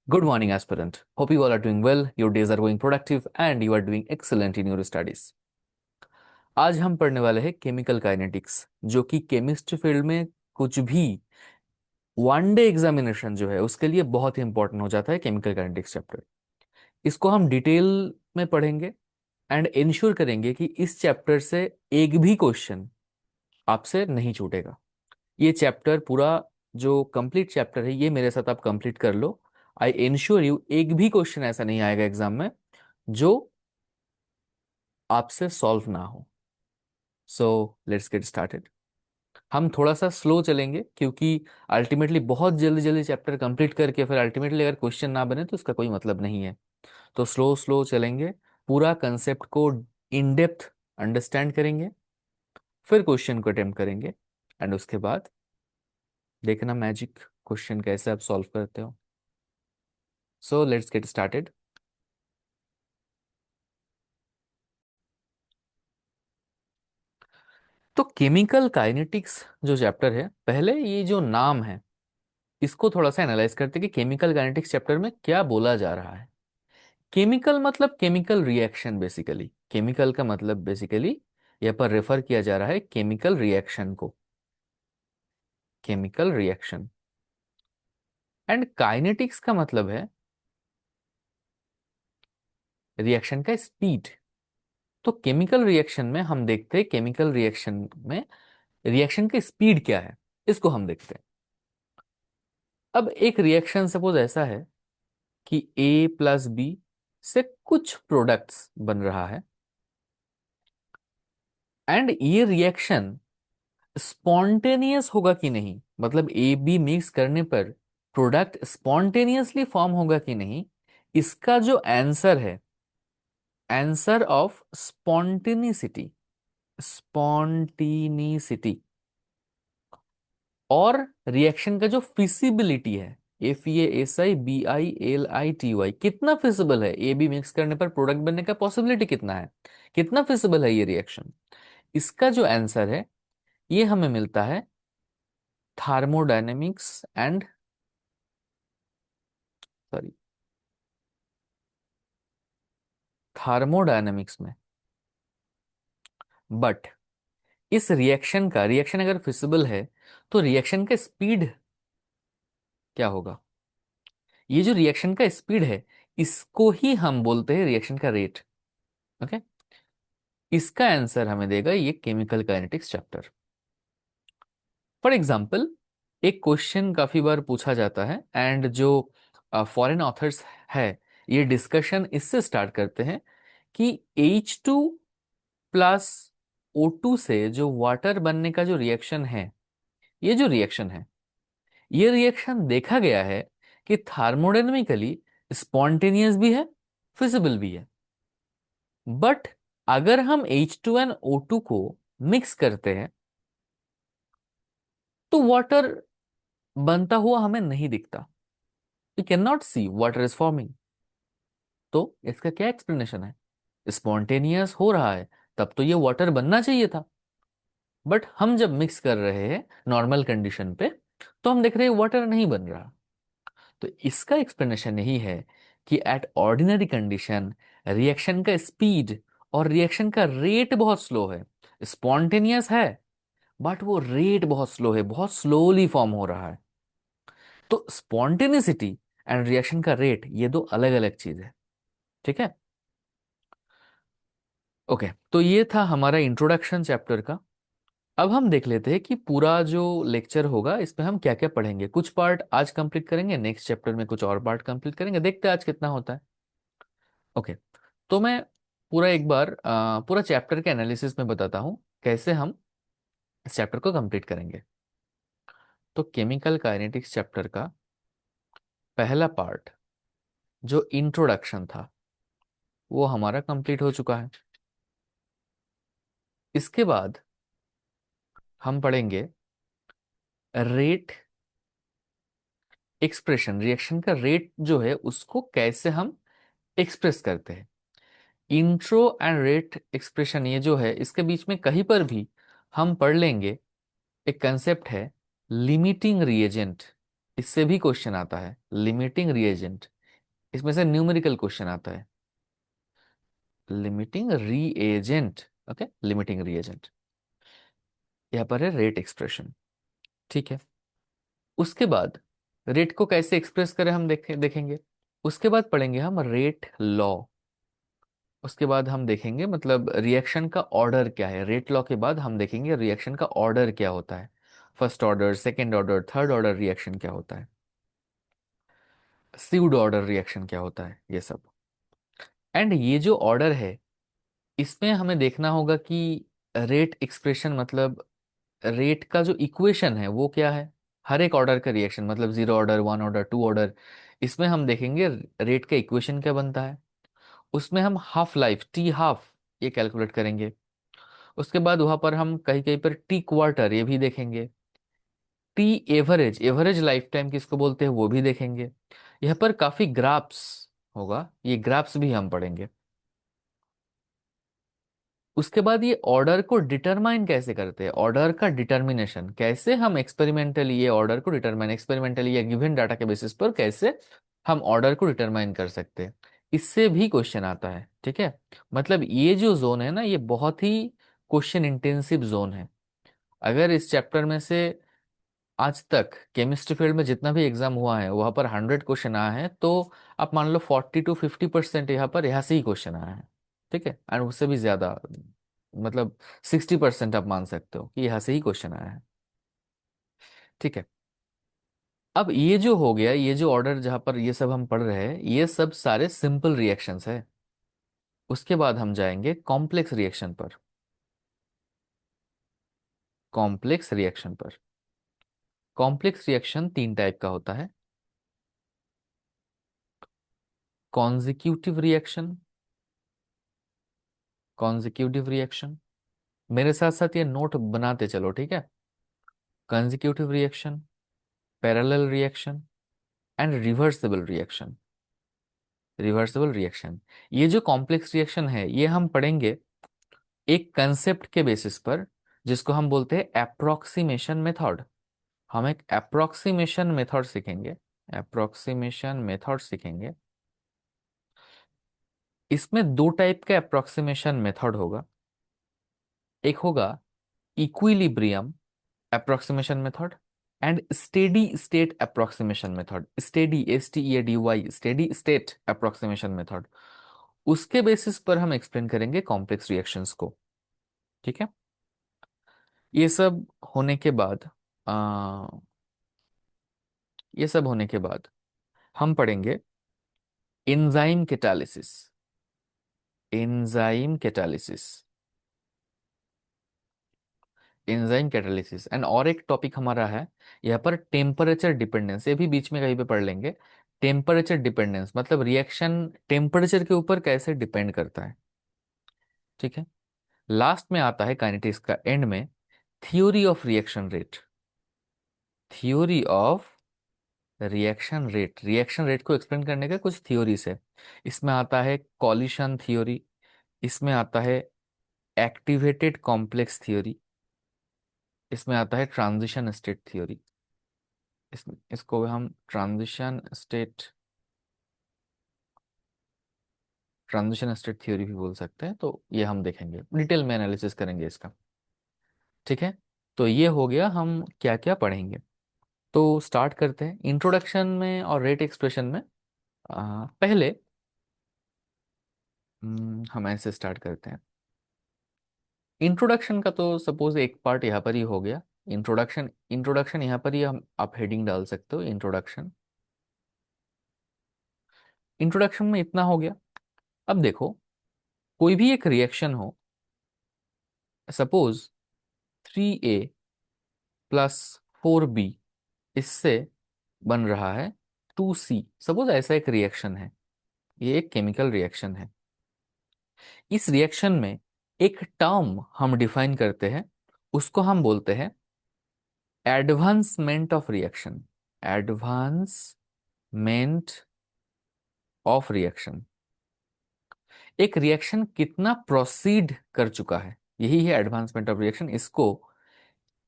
Good morning, aspirant. Hope you all are doing well, your days are going productive, and you are doing excellent in your studies. आज हम पढ़ने वाले हैं chemical kinetics, जो कि chemistry field में कुछ भी वन डे एग्जामिनेशन जो है उसके लिए बहुत ही इंपॉर्टेंट हो जाता है केमिकल काइनेटिक्स चैप्टर। इसको हम डिटेल में पढ़ेंगे एंड इंश्योर करेंगे कि इस चैप्टर से एक भी क्वेश्चन आपसे नहीं छूटेगा। ये चैप्टर पूरा जो कंप्लीट चैप्टर है ये मेरे साथ आप कंप्लीट कर लो। आई इंश्योर यू एक भी क्वेश्चन ऐसा नहीं आएगा एग्जाम में जो आपसे सॉल्व ना हो। So let's get started. हम थोड़ा सा स्लो चलेंगे क्योंकि अल्टीमेटली बहुत जल्दी जल्दी चैप्टर कंप्लीट करके फिर अल्टीमेटली अगर क्वेश्चन ना बने तो इसका कोई मतलब नहीं है। तो स्लो स्लो चलेंगे, पूरा कंसेप्ट को इन डेप्थ अंडरस्टैंड करेंगे, फिर क्वेश्चन को अटेम्प्ट करेंगे एंड उसके बाद देखना मैजिक क्वेश्चन कैसे आप सॉल्व करते हो। So let's get started. तो केमिकल काइनेटिक्स जो चैप्टर है, पहले ये जो नाम है इसको थोड़ा सा एनालाइज करते हैं कि केमिकल काइनेटिक्स चैप्टर में क्या बोला जा रहा है। केमिकल मतलब केमिकल रिएक्शन, बेसिकली केमिकल का मतलब बेसिकली यहाँ पर रेफर किया जा रहा है केमिकल रिएक्शन को, केमिकल रिएक्शन। एंड काइनेटिक्स का मतलब है रिएक्शन का स्पीड। तो केमिकल रिएक्शन में हम देखते हैं केमिकल रिएक्शन में रिएक्शन की स्पीड क्या है, इसको हम देखते हैं। अब एक रिएक्शन सपोज ऐसा है कि ए प्लस बी से कुछ प्रोडक्ट्स बन रहा है एंड ये रिएक्शन स्पॉन्टेनियस होगा कि नहीं, मतलब ए बी मिक्स करने पर प्रोडक्ट स्पॉन्टेनियसली फॉर्म होगा कि नहीं, इसका जो आंसर है, आंसर ऑफ स्पॉन्टेनिसिटी, स्पॉन्टेनिसिटी और रिएक्शन का जो फिजिबिलिटी है, FEASIBILITY, कितना फिजिबल है, ए बी मिक्स करने पर प्रोडक्ट बनने का पॉसिबिलिटी कितना है, कितना फिजिबल है ये रिएक्शन, इसका जो आंसर है ये हमें मिलता है थार्मोडायनेमिक्स एंड सॉरी थार्मोडायनेमिक्स में। बट इस रिएक्शन का, रिएक्शन अगर फिजिबल है तो रिएक्शन का स्पीड क्या होगा, ये जो रिएक्शन का स्पीड है इसको ही हम बोलते हैं रिएक्शन का रेट। ओके, इसका आंसर हमें देगा ये chemical kinetics chapter. For example, एक क्वेश्चन काफी बार पूछा जाता है एंड जो फॉरेन ऑथर्स है ये डिस्कशन इससे स्टार्ट करते हैं कि H2 प्लस O2 से जो वाटर बनने का जो रिएक्शन है, ये जो रिएक्शन है, ये रिएक्शन देखा गया है कि थार्मोडायनेमिकली स्पॉन्टेनियस भी है, फिजिबल भी है। बट अगर हम H2 एंड O2 को मिक्स करते हैं तो वाटर बनता हुआ हमें नहीं दिखता, we can not see water is forming. तो इसका क्या एक्सप्लेनेशन है, स्पॉन्टेनियस हो रहा है तब तो ये वाटर बनना चाहिए था, बट हम जब मिक्स कर रहे हैं नॉर्मल कंडीशन पे तो हम देख रहे हैं वाटर नहीं बन रहा। तो इसका एक्सप्लेनेशन यही है कि एट ऑर्डिनरी कंडीशन रिएक्शन का स्पीड और रिएक्शन का रेट बहुत स्लो है, स्पॉन्टेनियस है बट वो रेट बहुत स्लो है, बहुत स्लोली फॉर्म हो रहा है। तो स्पॉन्टेनिसिटी एंड रिएक्शन का रेट ये दो अलग अलग चीज है। ठीक है, ओके। तो ये था हमारा इंट्रोडक्शन चैप्टर का। अब हम देख लेते हैं कि पूरा जो लेक्चर होगा इसमें हम क्या क्या पढ़ेंगे। कुछ पार्ट आज कंप्लीट करेंगे, नेक्स्ट चैप्टर में कुछ और पार्ट कंप्लीट करेंगे, देखते हैं आज कितना होता है। ओके, तो मैं पूरा एक बार पूरा चैप्टर के एनालिसिस में बताता हूँ कैसे हम इस चैप्टर को कंप्लीट करेंगे। तो केमिकल काइनेटिक्स चैप्टर का पहला पार्ट जो इंट्रोडक्शन था वो हमारा कंप्लीट हो चुका है। इसके बाद हम पढ़ेंगे रेट एक्सप्रेशन, रिएक्शन का रेट जो है उसको कैसे हम एक्सप्रेस करते हैं। इंट्रो एंड रेट एक्सप्रेशन ये जो है इसके बीच में कहीं पर भी हम पढ़ लेंगे एक कंसेप्ट है लिमिटिंग रिएजेंट, इससे भी क्वेश्चन आता है लिमिटिंग रिएजेंट। इसमें से न्यूमेरिकल क्वेश्चन आता है। Limiting reagent, okay, limiting reagent, यहाँ पर है रेट एक्सप्रेशन। ठीक है। उसके बाद रेट को कैसे एक्सप्रेस करें हम देखेंगे। उसके बाद पढ़ेंगे हम रेट लॉ। उसके बाद हम देखेंगे मतलब रिएक्शन का ऑर्डर क्या है। रेट लॉ के बाद हम देखेंगे रिएक्शन का ऑर्डर क्या होता है, first order, second order, third order reaction क्या होता है, स्यूडो ऑर्डर रिएक्शन क्या होता है, ये सब। एंड ये जो ऑर्डर है, इसमें हमें देखना होगा कि रेट एक्सप्रेशन मतलब रेट का जो इक्वेशन है वो क्या है। हर एक ऑर्डर का रिएक्शन मतलब zero order, one order, two order, इसमें हम देखेंगे रेट का इक्वेशन क्या बनता है। उसमें हम हाफ लाइफ, टी हाफ, ये कैलकुलेट करेंगे। उसके बाद वहां पर हम कहीं कहीं पर टी क्वार्टर ये भी देखेंगे। T average, average life time किसको बोलते हैं वो भी देखेंगे। यहाँ पर काफी ग्राफ्स होगा, ये ग्राफ्स भी हम पढ़ेंगे। उसके बाद ये ऑर्डर को डिटरमाइन कैसे करते हैं, ऑर्डर का डिटर्मिनेशन कैसे हम एक्सपेरिमेंटली ये ऑर्डर को डिटरमाइन, एक्सपेरिमेंटली या गिवन डाटा के बेसिस पर कैसे हम ऑर्डर को डिटरमाइन कर सकते हैं, इससे भी क्वेश्चन आता है। ठीक है। मतलब ये जो जोन है ना, ये बहुत ही क्वेश्चन इंटेंसिव जोन है। अगर इस चैप्टर में से आज तक केमिस्ट्री फील्ड में जितना भी एग्जाम हुआ है वहां पर 100 क्वेश्चन आया है, तो आप मान लो 40 to 50% यहाँ से ही क्वेश्चन आया है। ठीक है। एंड उससे भी ज्यादा, मतलब 60% आप मान सकते हो कि यहाँ से ही क्वेश्चन आया है। ठीक है। अब ये जो हो गया, ये जो ऑर्डर जहां पर ये सब हम पढ़ रहे हैं, ये सब सारे सिंपल रिएक्शंस है। उसके बाद हम जाएंगे कॉम्प्लेक्स रिएक्शन पर। कॉम्प्लेक्स रिएक्शन पर, कॉम्प्लेक्स रिएक्शन तीन टाइप का होता है। कॉन्जिक्यूटिव रिएक्शन, कॉन्जिक्यूटिव रिएक्शन, मेरे साथ साथ ये नोट बनाते चलो, ठीक है। Consecutive reaction, parallel reaction and reversible reaction. Reversible reaction, ये जो कॉम्प्लेक्स रिएक्शन है ये हम पढ़ेंगे एक कंसेप्ट के बेसिस पर, जिसको हम बोलते हैं अप्रोक्सीमेशन मेथड। हम एक अप्रोक्सीमेशन मेथड सीखेंगे, अप्रोक्सीमेशन मेथड सीखेंगे। इसमें दो टाइप का अप्रोक्सीमेशन मेथड होगा। एक होगा equilibrium approximation method and steady state approximation method, steady, STEADY, steady state approximation method। उसके बेसिस पर हम एक्सप्लेन करेंगे कॉम्प्लेक्स रिएक्शंस को। ठीक है। ये सब होने के बाद आ, ये सब होने के बाद हम पढ़ेंगे enzyme catalysis. Enzyme catalysis, enzyme catalysis and और एक टॉपिक हमारा है यहाँ पर टेम्परेचर डिपेंडेंस, ये भी बीच में कहीं पे पढ़ लेंगे। टेम्परेचर डिपेंडेंस मतलब रिएक्शन टेम्परेचर के ऊपर कैसे डिपेंड करता है। ठीक है। लास्ट में आता है काइनेटिक्स का एंड में theory of reaction rate. Theory of reaction rate, reaction rate को एक्सप्लेन करने का कुछ थ्योरीज है। इसमें आता है कॉलिशन थ्योरी, इसमें आता है एक्टिवेटेड कॉम्प्लेक्स थ्योरी, इसमें आता है ट्रांजिशन स्टेट थ्योरी। इसको हम ट्रांजिशन स्टेट थ्योरी भी बोल सकते हैं। तो ये हम देखेंगे, डिटेल में एनालिसिस करेंगे इसका। ठीक है। तो ये हो गया हम क्या क्या पढ़ेंगे। तो स्टार्ट करते हैं इंट्रोडक्शन में और रेट एक्सप्रेशन में। पहले हम ऐसे स्टार्ट करते हैं। इंट्रोडक्शन का तो सपोज एक पार्ट यहाँ पर ही हो गया। इंट्रोडक्शन, इंट्रोडक्शन यहाँ पर ही हम आप हेडिंग डाल सकते हो, इंट्रोडक्शन। इंट्रोडक्शन में इतना हो गया। अब देखो, कोई भी एक रिएक्शन हो, सपोज 3A + 4B, इससे बन रहा है 2C। सपोज ऐसा एक रिएक्शन है, ये एक केमिकल रिएक्शन है। इस रिएक्शन में एक टर्म हम डिफाइन करते हैं, उसको हम बोलते हैं advancement of reaction. Advancement of reaction, एक रिएक्शन कितना प्रोसीड कर चुका है, यही है एडवांसमेंट ऑफ रिएक्शन। इसको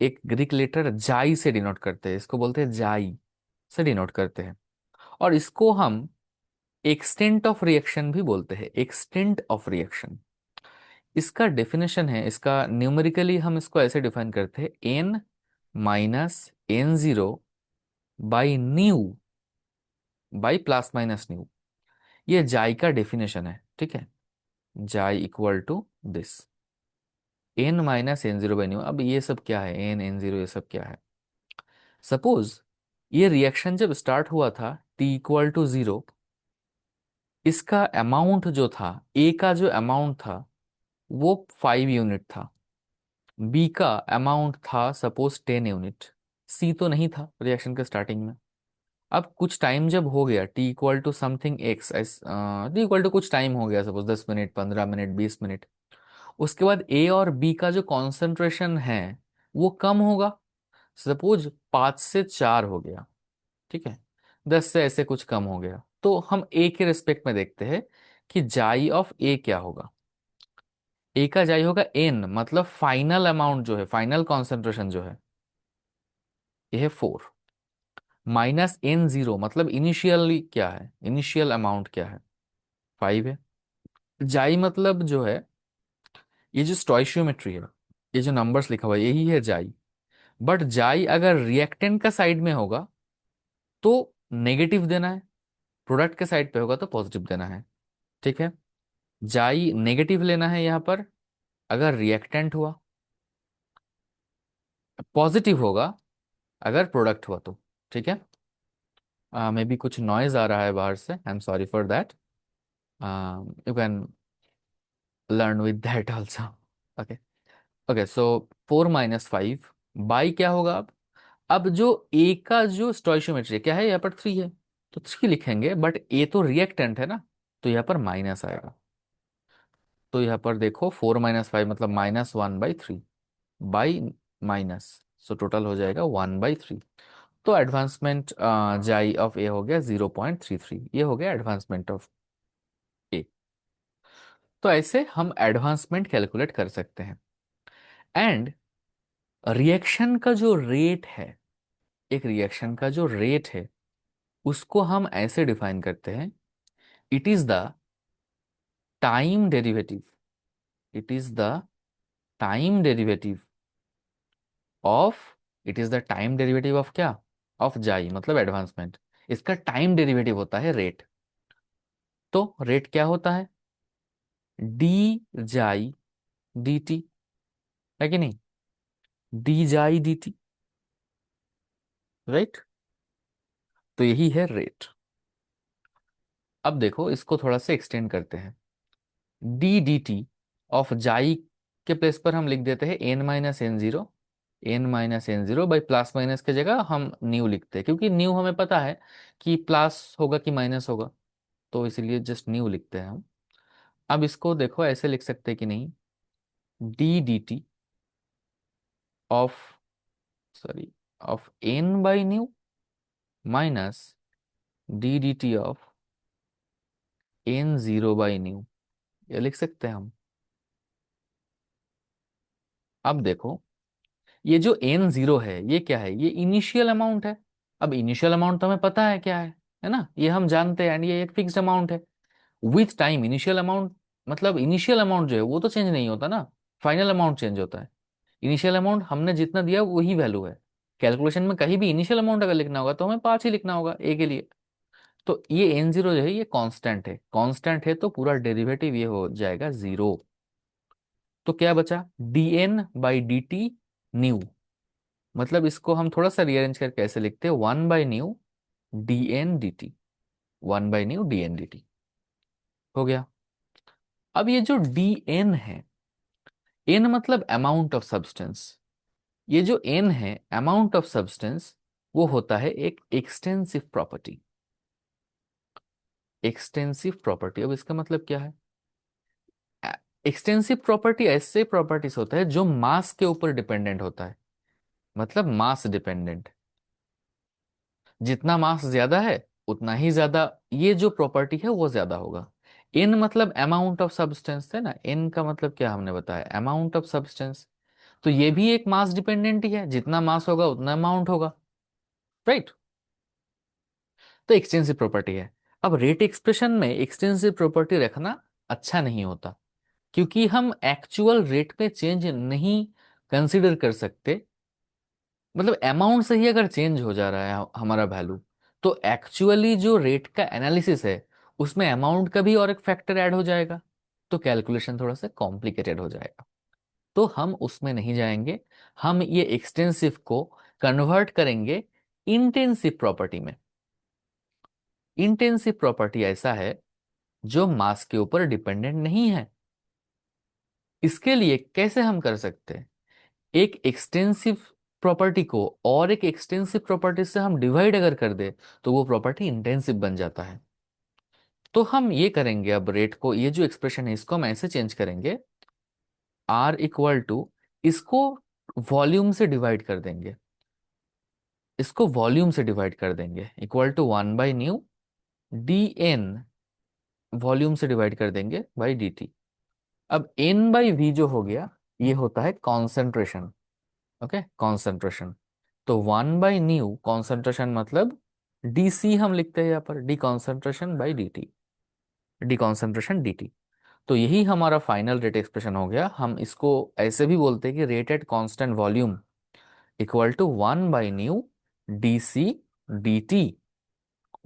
एक ग्रीक लेटर जाई से डिनोट करते हैं, इसको बोलते हैं जाई से डिनोट करते हैं। और इसको हम एक्सटेंट ऑफ रिएक्शन भी बोलते हैं, एक्सटेंट ऑफ रिएक्शन। इसका डेफिनेशन है, इसका न्यूमेरिकली हम इसको ऐसे डिफाइन करते हैं, N minus N0 by nu by plus minus nu. ये जाई का डेफिनेशन है, ठीक है। Xi equal to this, N minus N0 by nu. अब ये सब क्या है, एन N0 ये सब क्या है? सपोज ये रिएक्शन जब स्टार्ट हुआ था t इक्वल टू 0, इसका अमाउंट जो था, ए का जो अमाउंट था वो 5 यूनिट था, बी का अमाउंट था सपोज 10 यूनिट, सी तो नहीं था रिएक्शन के स्टार्टिंग में। अब कुछ टाइम जब हो गया, T equal to something x, T equal to कुछ टाइम हो गया, सपोज 10 मिनट, 15 मिनट, 20 मिनट, उसके बाद ए और बी का जो कॉन्सेंट्रेशन है वो कम होगा। सपोज 5 से 4 हो गया, ठीक है, 10 से ऐसे कुछ कम हो गया, तो हम ए के रिस्पेक्ट में देखते हैं कि जाई ऑफ ए क्या होगा। ए का जाई होगा एन, मतलब फाइनल अमाउंट जो है, फाइनल कॉन्सेंट्रेशन जो है, ये है 4, माइनस N0 मतलब इनिशियली क्या है, इनिशियल अमाउंट क्या है, 5 है। जाई मतलब जो है, ये जो स्टोइशियोमेट्री है, ये जो नंबर्स लिखा हुआ है यही है जाई। बट जाई अगर रिएक्टेंट का साइड में होगा तो नेगेटिव देना है, प्रोडक्ट के साइड पे होगा तो पॉजिटिव देना है, ठीक है। जाई नेगेटिव लेना है यहाँ पर अगर रिएक्टेंट हुआ, पॉजिटिव होगा अगर प्रोडक्ट हुआ तो, ठीक है। मे बी कुछ नॉइज आ रहा है बाहर से, I am sorry for that, you can learn with that also. Okay, okay, so 4 - 5 by क्या होगा अब जो ए का जो स्टोइशियोमेट्री क्या है यहाँ पर 3 है, तो 3 लिखेंगे, बट ए तो रिएक्टेंट है ना, तो यहाँ पर माइनस आएगा। तो यहाँ पर देखो 4 - 5 मतलब -1/3 बाई माइनस, सो टोटल हो जाएगा 1/3। तो एडवांसमेंट जाई ऑफ ए हो गया 0.33, ये हो गया एडवांसमेंट ऑफ ए। तो ऐसे हम एडवांसमेंट कैलकुलेट कर सकते हैं। एंड रिएक्शन का जो रेट है, एक रिएक्शन का जो रेट है उसको हम ऐसे डिफाइन करते हैं, it is the time derivative, it is the time derivative of, it is the time derivative of क्या, ऑफ जाई मतलब एडवांसमेंट। इसका टाइम डेरिवेटिव होता है रेट। तो रेट क्या होता है, डी जाई डी टी, है कि नहीं, डी जाई डी टी, राइट। तो यही है रेट। अब देखो इसको थोड़ा सा एक्सटेंड करते हैं, डी डी टी ऑफ जाई के प्लेस पर हम लिख देते हैं n - N0, n - N0 by plus minus के जगह हम न्यू लिखते हैं, क्योंकि न्यू हमें पता है कि प्लस होगा कि माइनस होगा, तो इसलिए जस्ट न्यू लिखते हैं हम। अब इसको देखो ऐसे लिख सकते हैं कि नहीं, D D T of, sorry, of N by nu minus D D T of N0/न्यू, ये लिख सकते हैं हम। अब देखो ये जो N0 है ये क्या है, ये इनिशियल अमाउंट है। अब इनिशियल अमाउंट तो हमें पता है क्या है ना, ये हम जानते हैं, एंड ये एक फिक्स्ड अमाउंट है। विथ टाइम इनिशियल अमाउंट, मतलब इनिशियल अमाउंट जो है वो तो चेंज नहीं होता ना, फाइनल अमाउंट चेंज होता है। इनिशियल अमाउंट हमने जितना दिया वही वैल्यू है। कैलकुलेशन में कहीं भी इनिशियल अमाउंट अगर लिखना होगा तो हमें 5 ही लिखना होगा ए के लिए। तो ये N0 जो है ये कांस्टेंट है, कांस्टेंट है तो पूरा डेरिवेटिव ये हो जाएगा 0। तो क्या बचा, dn/dt न्यू, मतलब इसको हम थोड़ा सा रीअरेंज करके ऐसे लिखते हैं 1/न्यू dn/dt, 1/न्यू dn/dt हो गया। अब ये जो dn है, n मतलब अमाउंट ऑफ सब्सटेंस, ये जो n है अमाउंट ऑफ सब्सटेंस, वो होता है एक एक्सटेंसिव प्रॉपर्टी। एक्सटेंसिव प्रॉपर्टी, अब इसका मतलब क्या है, एक्सटेंसिव प्रॉपर्टी ऐसे प्रॉपर्टीज होता है जो मास के ऊपर डिपेंडेंट होता है, मतलब मास डिपेंडेंट, जितना मास ज्यादा है उतना ही ज्यादा ये जो प्रॉपर्टी है वो ज्यादा होगा। इन मतलब अमाउंट ऑफ सब्सटेंस है ना, इन का मतलब क्या हमने बताया, अमाउंट ऑफ सब्सटेंस। तो ये भी एक मास डिपेंडेंट ही है, जितना मास होगा उतना अमाउंट होगा, राइट। तो एक्सटेंसिव प्रॉपर्टी है। अब रेट एक्सप्रेशन में एक्सटेंसिव प्रॉपर्टी रखना अच्छा नहीं होता, क्योंकि हम एक्चुअल रेट में चेंज नहीं कंसिडर कर सकते। मतलब अमाउंट से ही अगर चेंज हो जा रहा है हमारा वैल्यू, तो एक्चुअली जो रेट का एनालिसिस है उसमें अमाउंट का भी और एक फैक्टर ऐड हो जाएगा, तो कैलकुलेशन थोड़ा सा कॉम्प्लिकेटेड हो जाएगा। तो हम उसमें नहीं जाएंगे। हम ये एक्सटेंसिव को कन्वर्ट करेंगे इंटेंसिव प्रॉपर्टी में। इंटेंसिव प्रॉपर्टी ऐसा है जो मास के ऊपर डिपेंडेंट नहीं है। इसके लिए कैसे हम कर सकते हैं, एक एक्सटेंसिव प्रॉपर्टी को और एक एक्सटेंसिव प्रॉपर्टी से हम डिवाइड अगर कर दे तो वो प्रॉपर्टी इंटेंसिव बन जाता है। तो हम ये करेंगे, अब रेट को, ये जो एक्सप्रेशन है इसको हम ऐसे चेंज करेंगे, आर इक्वल टू, इसको वॉल्यूम से डिवाइड कर देंगे, इसको वॉल्यूम से डिवाइड कर देंगे, इक्वल टू 1/न्यू डी एन, वॉल्यूम से डिवाइड कर देंगे बाई डी टी। अब n/v जो हो गया ये होता है कॉन्सेंट्रेशन। Okay, concentration. तो 1/न्यू कॉन्सेंट्रेशन मतलब डीसी हम लिखते हैं यहाँ पर, D concentration by D T, D concentration D T. तो यही हमारा फाइनल रेट एक्सप्रेशन हो गया। हम इसको ऐसे भी बोलते हैं कि rate at constant volume equal to 1/न्यू डी सी डी टी,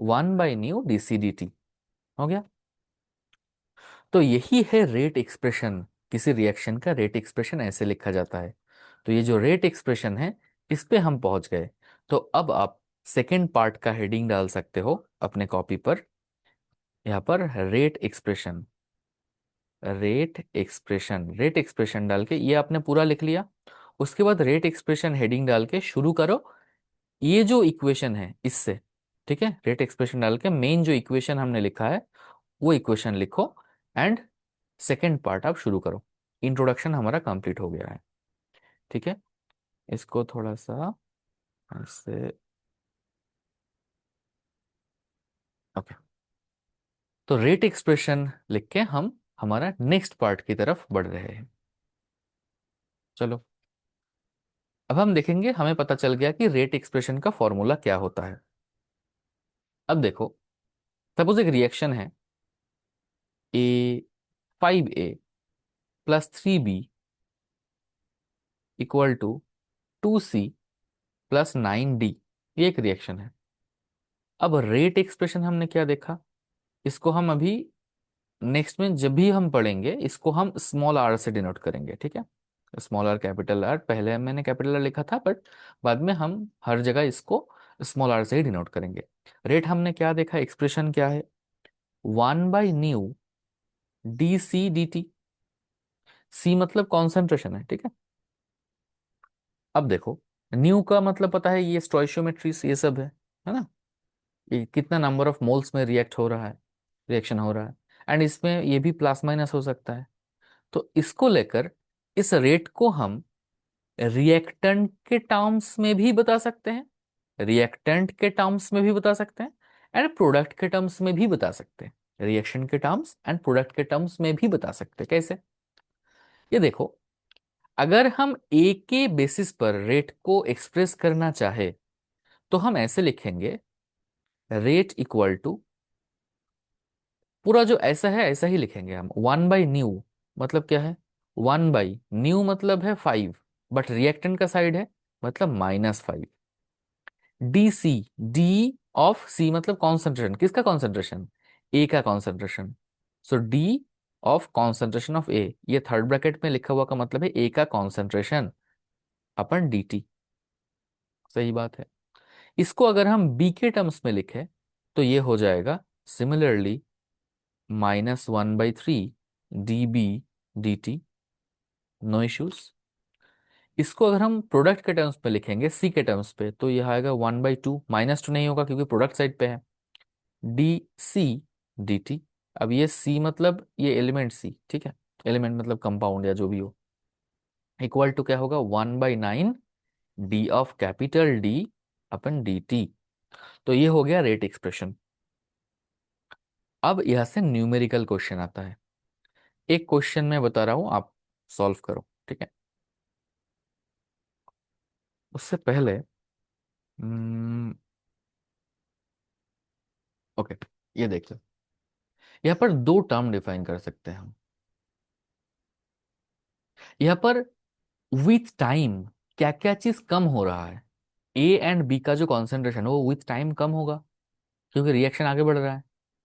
1/न्यू डी सी डी टी हो गया। तो यही है रेट एक्सप्रेशन। किसी रिएक्शन का रेट एक्सप्रेशन ऐसे लिखा जाता है। तो ये जो रेट एक्सप्रेशन है इस पे हम पहुंच गए। तो अब आप सेकेंड पार्ट का हेडिंग डाल सकते हो अपने कॉपी पर, यहाँ पर rate expression, rate expression, rate expression डाल के ये आपने पूरा लिख लिया। उसके बाद रेट एक्सप्रेशन हेडिंग डाल के शुरू करो ये जो इक्वेशन है इससे। ठीक है, रेट एक्सप्रेशन डाल के मेन जो इक्वेशन हमने लिखा है वो इक्वेशन लिखो एंड सेकेंड पार्ट आप शुरू करो। इंट्रोडक्शन हमारा कंप्लीट हो गया है। ठीक है, इसको थोड़ा सा ऐसे, ओके। तो रेट एक्सप्रेशन लिख के हम हमारा नेक्स्ट पार्ट की तरफ बढ़ रहे हैं। चलो, अब हम देखेंगे, हमें पता चल गया कि रेट एक्सप्रेशन का फॉर्मूला क्या होता है। अब देखो, सपोज एक रिएक्शन है, A 5a plus 3b equal to 2c plus 9d, ये एक रिएक्शन है। अब रेट एक्सप्रेशन हमने क्या देखा, इसको हम अभी नेक्स्ट में जब भी हम पढ़ेंगे इसको हम स्मॉल आर से डिनोट करेंगे। ठीक है, स्मॉल आर कैपिटल आर, पहले मैंने कैपिटल आर लिखा था बट बाद में हम हर जगह इसको स्मॉल आर से ही डिनोट करेंगे। रेट हमने क्या देखा, एक्सप्रेशन क्या है, 1/न्यू डी सी डी टी, सी मतलब कॉन्सेंट्रेशन है। ठीक है, अब देखो, न्यू का मतलब पता है, ये स्टोइशियोमेट्रीज ये सब है ना, ये कितना नंबर ऑफ मोल्स में रिएक्ट हो रहा है, रिएक्शन हो रहा है। एंड इसमें ये भी प्लस माइनस हो सकता है। तो इसको लेकर इस रेट को हम रिएक्टेंट के टर्म्स में भी बता सकते हैं, रिएक्टेंट के टर्म्स में भी बता सकते हैं एंड प्रोडक्ट के टर्म्स में भी बता सकते हैं, रिएक्शन के टर्म्स एंड प्रोडक्ट के टर्म्स में भी बता सकते हैं। कैसे, ये देखो, अगर हम ए के बेसिस पर रेट को एक्सप्रेस करना चाहे तो हम ऐसे लिखेंगे, रेट इक्वल टू, पूरा जो ऐसा है ऐसा ही लिखेंगे हम, 1/न्यू मतलब क्या है, 1/न्यू मतलब है 5, बट रिएक्टेंट का साइड है मतलब -5, D C, D of C मतलब कॉन्सेंट्रेशन, किसका कॉन्सेंट्रेशन, ए का concentration. So D of concentration of A, ये थर्ड ब्रैकेट में लिखा हुआ का मतलब है ए का कॉन्सेंट्रेशन अपन डी टी। सही बात है। इसको अगर हम बी के टर्म्स में लिखें तो ये हो जाएगा similarly -1/3 d B d t, no issues. इसको अगर हम प्रोडक्ट के टर्म्स पे लिखेंगे, सी के टर्म्स पे, तो यह आएगा 1/2, -2 नहीं होगा क्योंकि प्रोडक्ट साइड पे है, डी सी डी टी। अब ये सी मतलब ये एलिमेंट सी, ठीक है, एलिमेंट मतलब कंपाउंड या जो भी हो, इक्वल टू क्या होगा, 1/9 D of capital D upon D T. तो ये हो गया रेट एक्सप्रेशन। अब यहां से न्यूमेरिकल क्वेश्चन आता है। एक क्वेश्चन मैं बता रहा हूं, आप सॉल्व करो। ठीक है, उससे पहले ओके, ये देखो, यहाँ पर दो टर्म डिफाइन कर सकते हैं हम। यहाँ पर विथ टाइम क्या क्या चीज कम हो रहा है। ए एंड बी का जो कॉन्सेंट्रेशन है वो विथ टाइम कम होगा, क्योंकि रिएक्शन आगे बढ़ रहा है।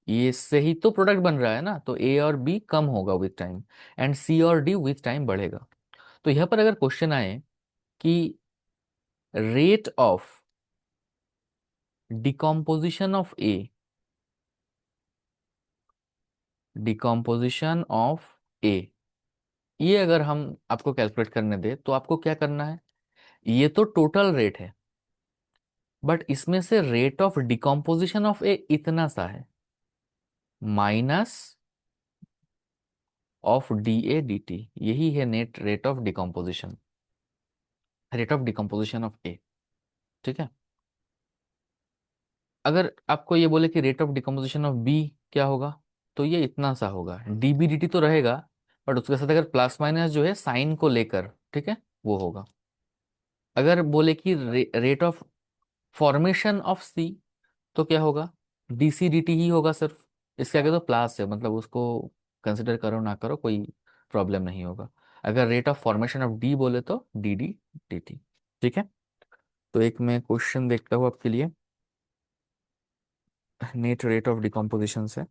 ये से ही तो प्रोडक्ट बन रहा है ना, तो ए और बी कम होगा विथ टाइम, एंड सी और डी विथ टाइम बढ़ेगा। तो यहाँ पर अगर क्वेश्चन आए कि rate of decomposition of A, decomposition of A, ये अगर हम आपको कैलकुलेट करने दे तो आपको क्या करना है। ये तो टोटल रेट है, बट इसमें से rate of decomposition of A इतना सा है, minus of D A D T, यही है net rate of decomposition, rate of decomposition of A. ठीक है। अगर आपको ये बोले कि rate of decomposition of B क्या होगा, तो ये इतना सा होगा, डी बी डी टी तो रहेगा, बट उसके साथ अगर प्लस माइनस जो है साइन को लेकर, ठीक है, वो होगा। अगर बोले कि रेट ऑफ फॉर्मेशन ऑफ सी, तो क्या होगा, डी सी डी टी ही होगा सिर्फ, इसके आगे तो प्लस है, मतलब उसको कंसिडर करो ना करो कोई प्रॉब्लम नहीं होगा। अगर rate of formation of D बोले तो डी डी डी टी। ठीक है। तो एक मैं क्वेश्चन देखता हूँ आपके लिए, नेट रेट ऑफ डिकम्पोजिशन से।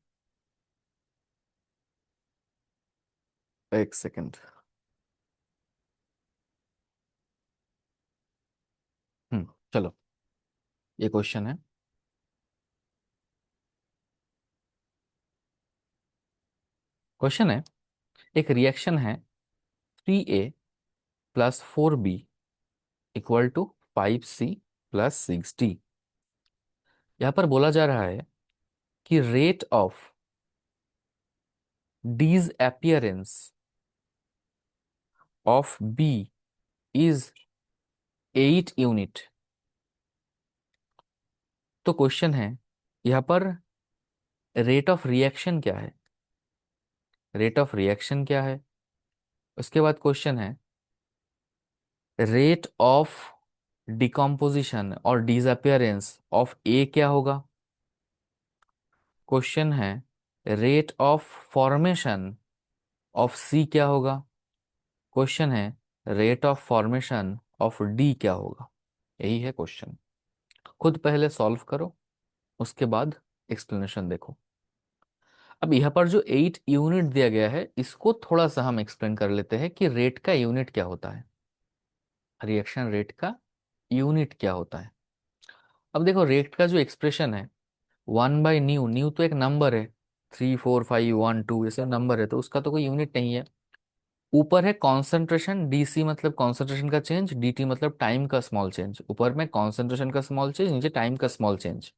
एक सेकेंड। चलो, ये क्वेश्चन है। क्वेश्चन है, एक रिएक्शन है 3A + 4B equal to 5C + 6D। यहाँ पर बोला जा रहा है कि rate of dis appearance of B is 8 unit. तो क्वेश्चन है यहाँ पर रेट ऑफ रिएक्शन क्या है, रेट ऑफ रिएक्शन क्या है। उसके बाद क्वेश्चन है रेट ऑफ डिकम्पोजिशन और डिसअपियरेंस ऑफ ए क्या होगा। क्वेश्चन है रेट ऑफ फॉर्मेशन ऑफ सी क्या होगा। क्वेश्चन है rate of formation of D क्या होगा। यही है क्वेश्चन। खुद पहले सॉल्व करो, उसके बाद एक्सप्लेनेशन देखो। अब यहाँ पर जो 8 यूनिट दिया गया है, इसको थोड़ा सा हम एक्सप्लेन कर लेते हैं कि रेट का यूनिट क्या होता है, रिएक्शन रेट का यूनिट क्या होता है। अब देखो, रेट का जो एक्सप्रेशन है 1/न्यू, न्यू तो एक नंबर है, 3 4 5 1 2 ऐसे नंबर है, तो उसका तो कोई यूनिट नहीं है। ऊपर है कॉन्सेंट्रेशन, डीसी मतलब कॉन्सेंट्रेशन का चेंज, डीटी मतलब टाइम का स्मॉल चेंज। ऊपर में कॉन्सेंट्रेशन का स्मॉल चेंज, नीचे टाइम का स्मॉल चेंज।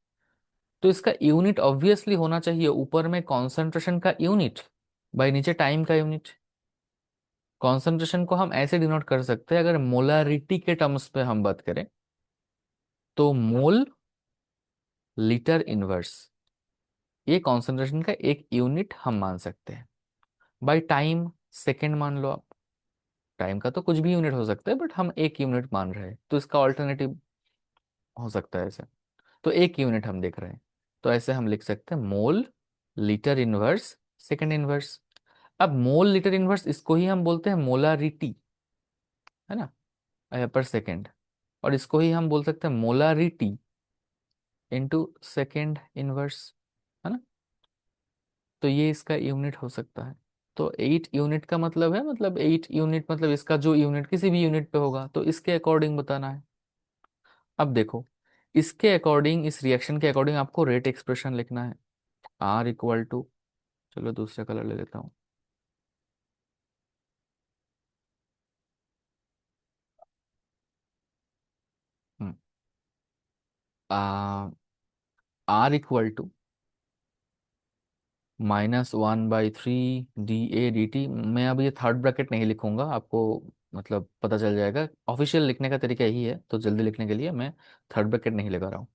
तो इसका यूनिट ऑब्वियसली होना चाहिए ऊपर में कॉन्सेंट्रेशन का यूनिट बाय नीचे टाइम का यूनिट। कॉन्सेंट्रेशन को हम ऐसे डिनोट कर सकते हैं, अगर मोलारिटी के टर्म्स पे हम बात करें तो मोल लीटर इनवर्स, ये कॉन्सेंट्रेशन का एक यूनिट हम मान सकते हैं। बाय टाइम सेकेंड मान लो आप, टाइम का तो कुछ भी यूनिट हो सकता है, बट हम एक यूनिट मान रहे हैं, तो इसका ऑल्टरनेटिव हो सकता है ऐसे। तो एक यूनिट हम देख रहे हैं, तो ऐसे हम लिख सकते हैं mole litre inverse second inverse. अब मोल लीटर इनवर्स इसको ही हम बोलते हैं मोलारिटी, है ना, पर सेकेंड। और इसको ही हम बोल सकते हैं मोलारिटी इनटू सेकेंड इनवर्स, है ना। तो ये इसका यूनिट हो सकता है। तो 8 यूनिट का मतलब है, मतलब 8 यूनिट मतलब इसका जो यूनिट किसी भी यूनिट पे होगा तो इसके अकॉर्डिंग बताना है। अब देखो, इसके अकॉर्डिंग, इस रिएक्शन के अकॉर्डिंग आपको रेट एक्सप्रेशन लिखना है। आर इक्वल टू, चलो दूसरा कलर ले लेता हूँ। हम्म, आ R equal to -1/3 DA dt। मैं अब ये थर्ड ब्रैकेट नहीं लिखूंगा, आपको मतलब पता चल जाएगा, ऑफिशियल लिखने का तरीका यही है, तो जल्दी लिखने के लिए मैं थर्ड ब्रैकेट नहीं लगा रहा हूँ।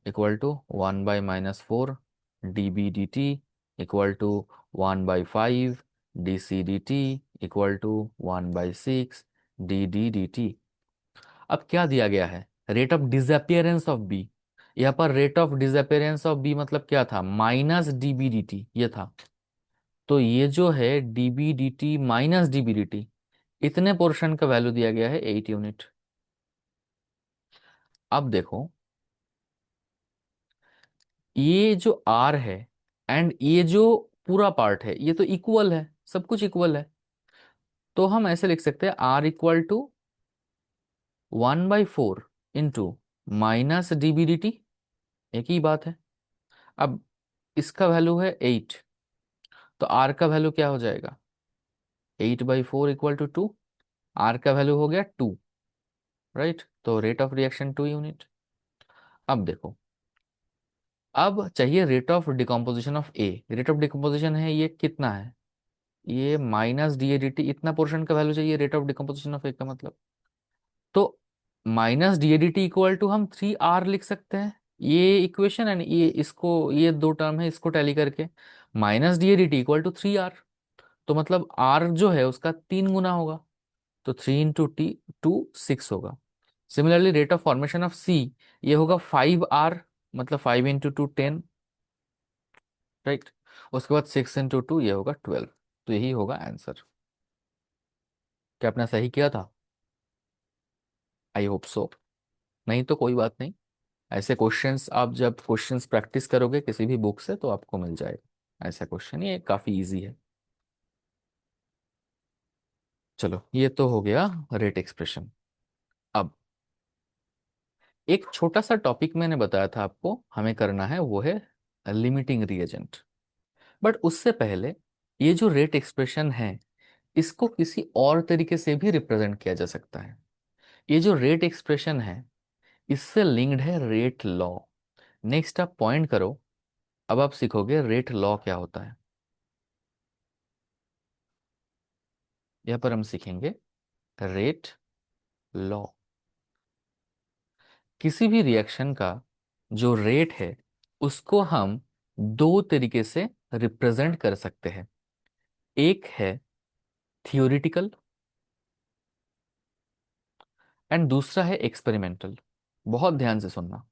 Equal to 1/-4 dB dt equal to 1/5 dC dt equal to 1/6 dd dt। अब क्या दिया गया है, rate of disappearance of B. यहाँ पर rate of disappearance of B मतलब क्या था, माइनस डीबीडीटी ये था। तो ये जो है डीबीडीटी माइनस डीबीडीटी, इतने पोर्शन का वैल्यू दिया गया है 8 यूनिट। अब देखो, ये जो आर है एंड ये जो पूरा पार्ट है, ये तो इक्वल है, सब कुछ इक्वल है। तो हम ऐसे लिख सकते हैं R equal to 1/4 into minus D B D T, एक ही बात है। अब इसका वैल्यू है 8, तो आर का वैल्यू क्या हो जाएगा, 8/4 इक्वल टू 2। आर का वैल्यू हो गया 2, राइट। तो रेट ऑफ रिएक्शन 2 यूनिट। अब देखो, अब चाहिए rate of decomposition of A. Rate of decomposition है ये कितना है, ये minus D A D t, इतना पोर्शन का वैल्यू चाहिए rate of decomposition of A का मतलब। तो minus D A D T equal to हम 3R लिख सकते हैं, ये इक्वेशन एंड ये इसको, ये दो टर्म है इसको टैली करके, minus D A D T equal to 3R। तो मतलब R जो है उसका 3 गुना होगा, तो 3 × T 2 6 होगा। Similarly rate of formation of C, ये होगा 5R, मतलब 5 × 2 10, राइट। उसके बाद 6 × 2 ये होगा 12। तो यही होगा आंसर। क्या आपने सही किया था? I hope so. नहीं तो कोई बात नहीं, ऐसे क्वेश्चंस आप जब क्वेश्चंस प्रैक्टिस करोगे किसी भी बुक से तो आपको मिल जाएगा ऐसा क्वेश्चन, ये काफ़ी इजी है। चलो ये तो हो गया रेट एक्सप्रेशन। अब एक छोटा सा टॉपिक मैंने बताया था आपको हमें करना है, वो है लिमिटिंग रिएजेंट। बट उससे पहले, ये जो रेट एक्सप्रेशन है इसको किसी और तरीके से भी रिप्रेजेंट किया जा सकता है। ये जो रेट एक्सप्रेशन है इससे लिंक्ड है रेट लॉ। नेक्स्ट आप पॉइंट करो, अब आप सीखोगे रेट लॉ क्या होता है। यहाँ पर हम सीखेंगे रेट लॉ। किसी भी रिएक्शन का जो रेट है उसको हम दो तरीके से रिप्रेजेंट कर सकते हैं। एक है थियोरिटिकल एंड दूसरा है एक्सपेरिमेंटल। बहुत ध्यान से सुनना,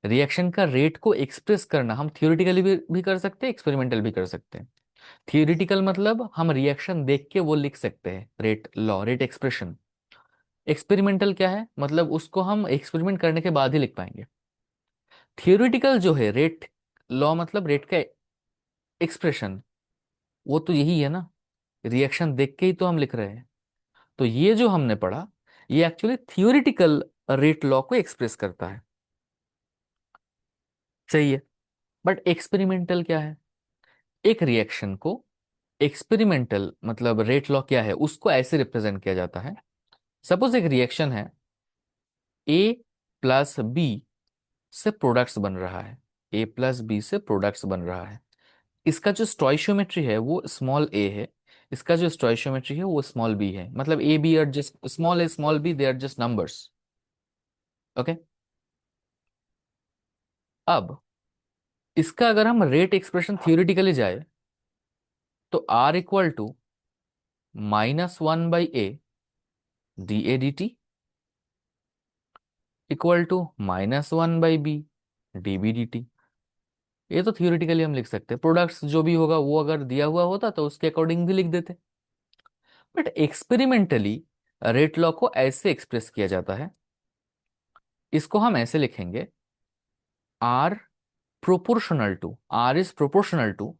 रिएक्शन का रेट को एक्सप्रेस करना हम थियोरिटिकली भी कर सकते हैं, एक्सपेरिमेंटल भी कर सकते हैं। थियोरिटिकल मतलब हम रिएक्शन देख के वो लिख सकते हैं rate law, rate expression. Experimental क्या है, मतलब उसको हम एक्सपेरिमेंट करने के बाद ही लिख पाएंगे। थियोरिटिकल जो है रेट लॉ मतलब रेट का एक्सप्रेशन, वो तो यही है ना, रिएक्शन देख के ही तो हम लिख रहे हैं। तो ये जो हमने पढ़ा ये एक्चुअली थियोरिटिकल रेट लॉ को एक्सप्रेस करता है, सही है। बट एक्सपेरिमेंटल क्या है, एक रिएक्शन को एक्सपेरिमेंटल मतलब रेट लॉ क्या है उसको ऐसे रिप्रेजेंट किया जाता है। सपोज एक रिएक्शन है, ए प्लस बी से प्रोडक्ट्स बन रहा है, ए प्लस बी से प्रोडक्ट्स बन रहा है। इसका जो स्टोइशियोमेट्री है वो स्मॉल ए है, इसका जो स्टोइशियोमेट्री है वो स्मॉल बी है, मतलब A B are just small a small b, they are just numbers. Okay. अब इसका अगर हम रेट एक्सप्रेशन थियोरिटिकली जाए तो R equal to -1/a d A D T equal to -1/b d B d t. ये तो theoretically हम लिख सकते हैं, प्रोडक्ट्स जो भी होगा वो अगर दिया हुआ होता तो उसके अकॉर्डिंग भी लिख देते। बट एक्सपेरिमेंटली रेट लॉ को ऐसे एक्सप्रेस किया जाता है, इसको हम ऐसे लिखेंगे R proportional to, R is proportional to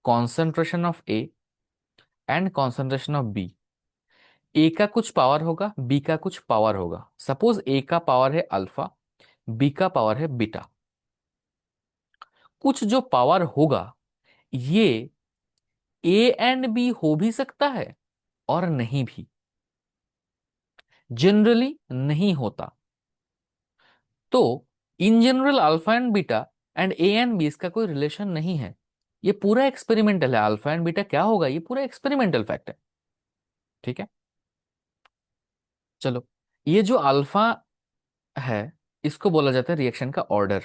concentration of A and concentration of B. A का कुछ पावर होगा, बी का कुछ पावर होगा। सपोज ए का पावर है अल्फा, बी का पावर है बीटा। कुछ जो पावर होगा ये ए एंड बी हो भी सकता है और नहीं भी, जनरली नहीं होता। तो in general alpha and beta and A and B इसका कोई रिलेशन नहीं है। ये पूरा एक्सपेरिमेंटल है, अल्फा एंड बीटा क्या होगा ये पूरा एक्सपेरिमेंटल फैक्ट है, ठीक है। चलो, ये जो अल्फा है इसको बोला जाता है रिएक्शन का ऑर्डर,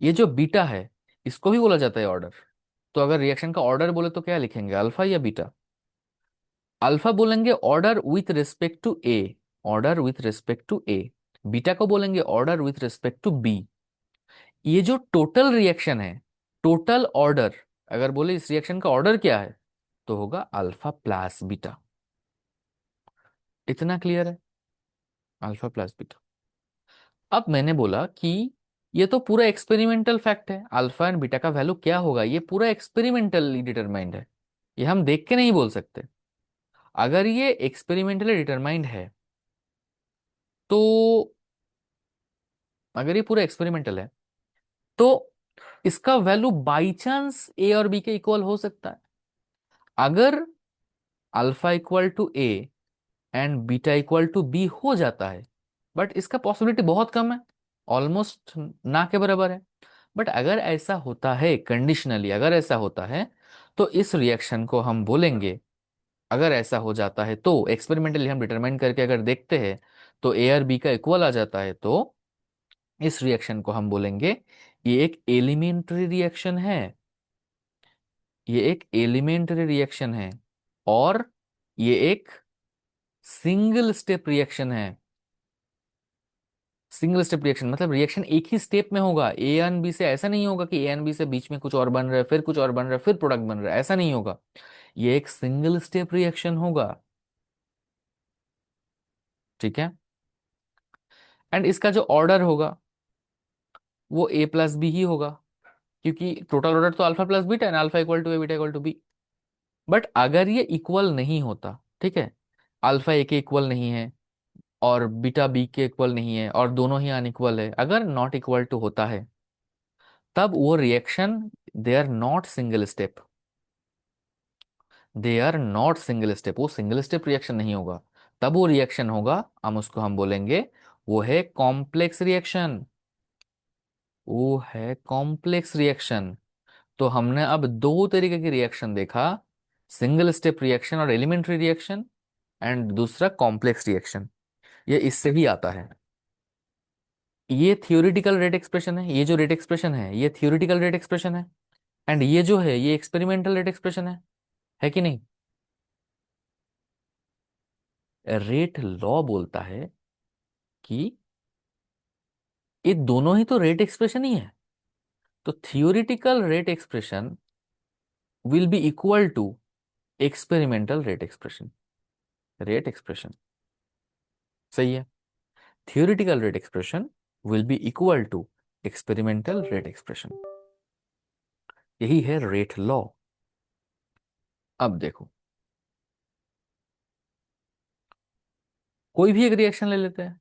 ये जो बीटा है इसको भी बोला जाता है ऑर्डर। तो अगर रिएक्शन का ऑर्डर बोले तो क्या लिखेंगे, अल्फा या बीटा? अल्फा बोलेंगे order with respect to A, order with respect to A. Beta को बोलेंगे order with respect to B. ये जो टोटल रिएक्शन है, टोटल ऑर्डर, अगर बोले इस रिएक्शन का ऑर्डर क्या है, तो होगा अल्फा प्लस बीटा। इतना क्लियर है? Alpha plus beta. अब मैंने बोला कि ये तो पूरा एक्सपेरिमेंटल फैक्ट है, अल्फा एंड बीटा का वैल्यू क्या होगा ये पूरा एक्सपेरिमेंटली डिटरमाइंड है, ये हम देख के नहीं बोल सकते। अगर ये एक्सपेरिमेंटली डिटरमाइंड है तो, अगर ये पूरा एक्सपेरिमेंटल है तो इसका वैल्यू बाई चांस ए और बी के इक्वल हो सकता है। अगर alpha equal to A and beta equal to B हो जाता है, बट इसका पॉसिबिलिटी बहुत कम है, ऑलमोस्ट ना के बराबर है। बट अगर ऐसा होता है, कंडीशनली अगर ऐसा होता है, तो इस रिएक्शन को हम बोलेंगे, अगर ऐसा हो जाता है तो एक्सपेरिमेंटली हम डिटरमाइन करके अगर देखते हैं तो ए और बी का इक्वल आ जाता है, तो इस रिएक्शन को हम बोलेंगे ये एक एलिमेंट्री रिएक्शन है, ये एक एलिमेंट्री रिएक्शन है, और ये एक सिंगल स्टेप रिएक्शन है। सिंगल स्टेप रिएक्शन मतलब रिएक्शन एक ही स्टेप में होगा, ए एन बी से ऐसा नहीं होगा कि ए एन बी से बीच में कुछ और बन रहा है, फिर कुछ और बन रहा है, फिर प्रोडक्ट बन रहा है, ऐसा नहीं होगा। ये एक सिंगल स्टेप रिएक्शन होगा। ठीक है। एंड इसका जो ऑर्डर होगा वो ए प्लस बी ही होगा, क्योंकि टोटल ऑर्डर तो अल्फा प्लस बीटा है ना, alpha equal to A beta equal to B. But अगर ये इक्वल नहीं होता, ठीक है, अल्फा ए के इक्वल नहीं है और बीटा बी के इक्वल नहीं है और दोनों ही अनइक्वल है, अगर नॉट इक्वल टू होता है, तब वो reaction, they are not single step, they are not single step, वो सिंगल स्टेप रिएक्शन नहीं होगा। तब वो रिएक्शन होगा, हम बोलेंगे वो है कॉम्प्लेक्स रिएक्शन, वो है कॉम्प्लेक्स रिएक्शन। तो हमने अब दो तरीके की रिएक्शन देखा, सिंगल स्टेप रिएक्शन और एलिमेंट्री रिएक्शन, एंड दूसरा कॉम्प्लेक्स रिएक्शन, ये इससे भी आता है। ये थियोरिटिकल रेट एक्सप्रेशन है, ये जो रेट एक्सप्रेशन है ये थियोरिटिकल रेट एक्सप्रेशन है, एंड ये जो है ये एक्सपेरिमेंटल रेट एक्सप्रेशन है कि नहीं? रेट लॉ बोलता है कि ये दोनों ही तो रेट एक्सप्रेशन ही है, तो theoretical rate expression will be equal to experimental rate expression, rate expression. सही है। Theoretical rate expression will be equal to experimental rate expression, यही है रेट लॉ। अब देखो, कोई भी एक रिएक्शन ले लेते हैं,